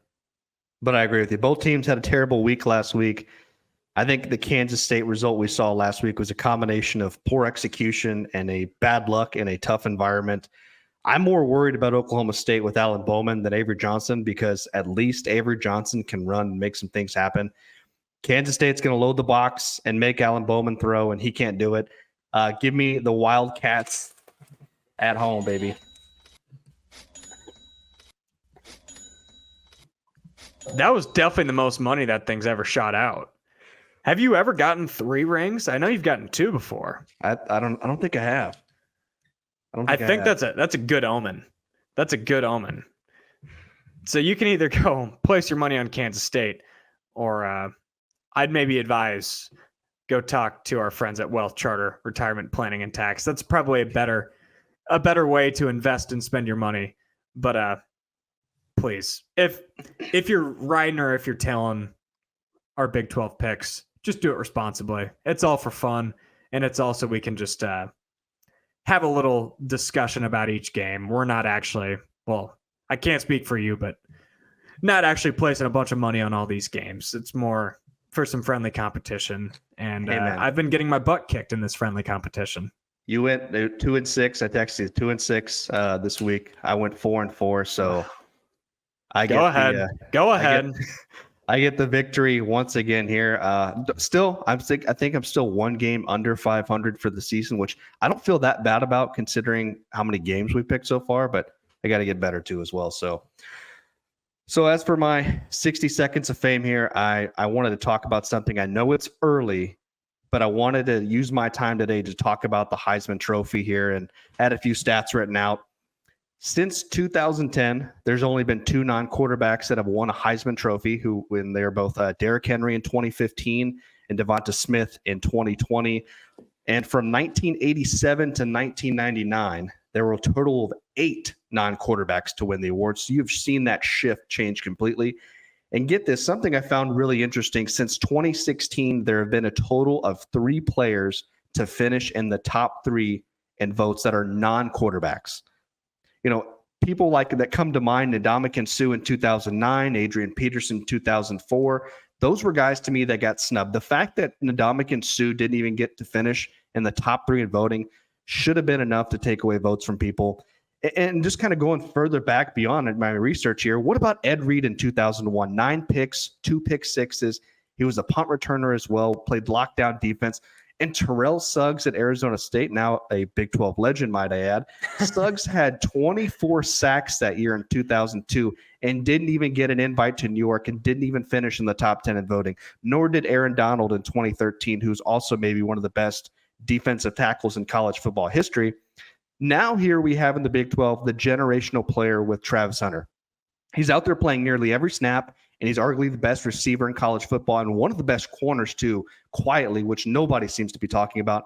but I agree with you. Both teams had a terrible week last week. I think the Kansas State result we saw last week was a combination of poor execution and a bad luck in a tough environment. I'm more worried about Oklahoma State with Alan Bowman than Avery Johnson because at least Avery Johnson can run and make some things happen. Kansas State's going to load the box and make Alan Bowman throw, and he can't do it. Give me the Wildcats at home, baby. That was definitely the most money that thing's ever shot out. Have you ever gotten 3 rings? I know you've gotten 2 before. I don't think I have. I think that's a good omen. That's a good omen. So you can either go place your money on Kansas State, or I'd maybe advise go talk to our friends at WealthCharter Retirement Planning and Tax. That's probably a better way to invest and spend your money. But please, if you're riding or if you're tailing our Big 12 picks, just do it responsibly. It's all for fun, and it's also we can just have a little discussion about each game. We're not actually, well, I can't speak for you, but not actually placing a bunch of money on all these games. It's more for some friendly competition, and Hey, man. I've been getting my butt kicked in this friendly competition. You went 2-6. I texted you 2-6 this week. I went 4-4. So I Go ahead. Go ahead. I get the victory once again here. Still, I think I'm still one game under 500 for the season, which I don't feel that bad about considering how many games we picked so far. But I got to get better too as well. So as for my 60 seconds of fame here, I wanted to talk about something. I know it's early, but I wanted to use my time today to talk about the Heisman Trophy here and had a few stats written out. Since 2010, there's only been 2 non-quarterbacks that have won a Heisman Trophy, when they're both Derrick Henry in 2015 and Devonta Smith in 2020. And from 1987 to 1999, there were a total of 8 non-quarterbacks to win the award. So you've seen that shift change completely. And get this, something I found really interesting. Since 2016, there have been a total of 3 players to finish in the top 3 in votes that are non-quarterbacks. You know, people like that come to mind, Ndamukong Suh in 2009, Adrian Peterson in 2004. Those were guys to me that got snubbed. The fact that Ndamukong Suh didn't even get to finish in the top 3 in voting should have been enough to take away votes from people. And just kind of going further back beyond my research here, what about Ed Reed in 2001? 9 picks, 2 pick sixes. He was a punt returner as well, played lockdown defense. And Terrell Suggs at Arizona State, now a Big 12 legend, might I add. Suggs had 24 sacks that year in 2002 and didn't even get an invite to New York and didn't even finish in the top 10 in voting. Nor did Aaron Donald in 2013, who's also maybe one of the best defensive tackles in college football history. Now here we have in the Big 12 the generational player with Travis Hunter. He's out there playing nearly every snap, and he's arguably the best receiver in college football and one of the best corners too, quietly, which nobody seems to be talking about.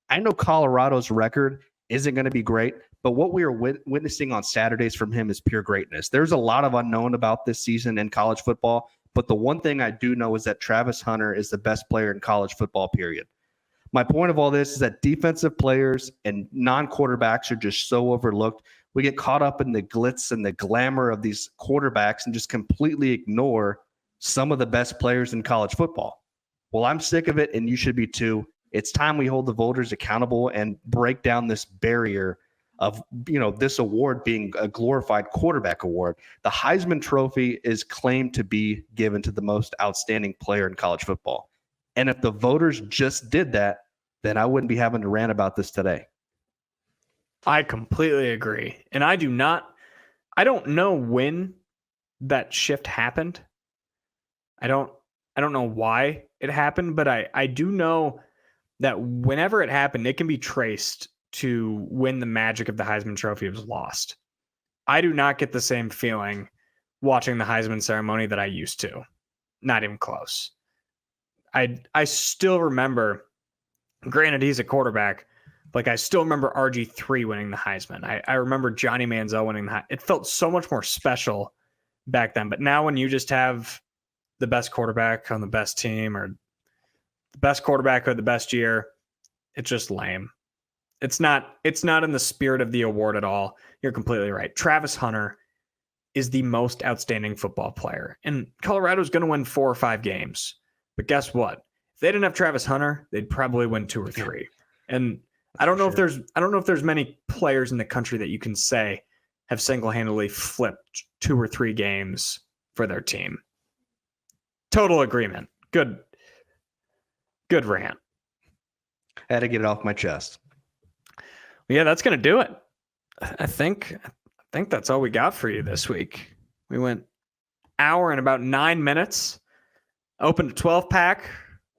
I know Colorado's record isn't going to be great, but what we are witnessing on Saturdays from him is pure greatness. There's a lot of unknown about this season in college football, but the one thing I do know is that Travis Hunter is the best player in college football, period. My point of all this is that defensive players and non-quarterbacks are just so overlooked. We get caught up in the glitz and the glamour of these quarterbacks and just completely ignore some of the best players in college football. Well, I'm sick of it, and you should be too. It's time we hold the voters accountable and break down this barrier of, this award being a glorified quarterback award. The Heisman Trophy is claimed to be given to the most outstanding player in college football. And if the voters just did that, then I wouldn't be having to rant about this today. I completely agree. And I don't know when that shift happened. I don't know why it happened, but I do know that whenever it happened, it can be traced to when the magic of the Heisman Trophy was lost. I do not get the same feeling watching the Heisman ceremony that I used to. Not even close. I still remember, granted he's a quarterback, like I still remember RG3 winning the Heisman. I remember Johnny Manziel winning the Heisman. It felt so much more special back then. But now when you just have the best quarterback on the best team or the best quarterback of the best year, it's just lame. It's not in the spirit of the award at all. You're completely right. Travis Hunter is the most outstanding football player. And Colorado's going to win 4 or 5 games. But guess what? If they didn't have Travis Hunter, they'd probably win 2 or 3. And I don't know if there's many players in the country that you can say have single-handedly flipped 2 or 3 games for their team. Total agreement. Good rant. I had to get it off my chest. Yeah, that's going to do it. I think that's all we got for you this week. We went hour and about 9 minutes. Opened a 12-pack,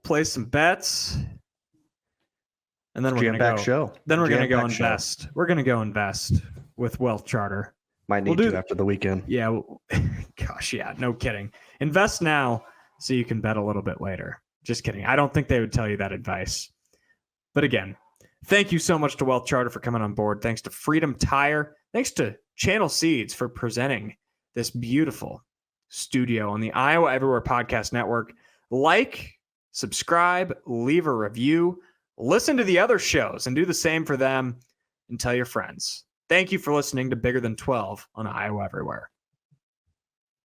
play some bets, and then we're going to go. Show. Then we're going to go invest. We're going to go invest with WealthCharter. Might need to after the weekend. Yeah. Gosh, yeah. No kidding. Invest now so you can bet a little bit later. Just kidding. I don't think they would tell you that advice. But again, thank you so much to WealthCharter for coming on board. Thanks to Freedom Tire. Thanks to Channel Seeds for presenting this beautiful studio on the Iowa Everywhere Podcast Network. Like, subscribe, leave a review, listen to the other shows, and do the same for them, and tell your friends. Thank you for listening to Bigger Than 12 on Iowa Everywhere.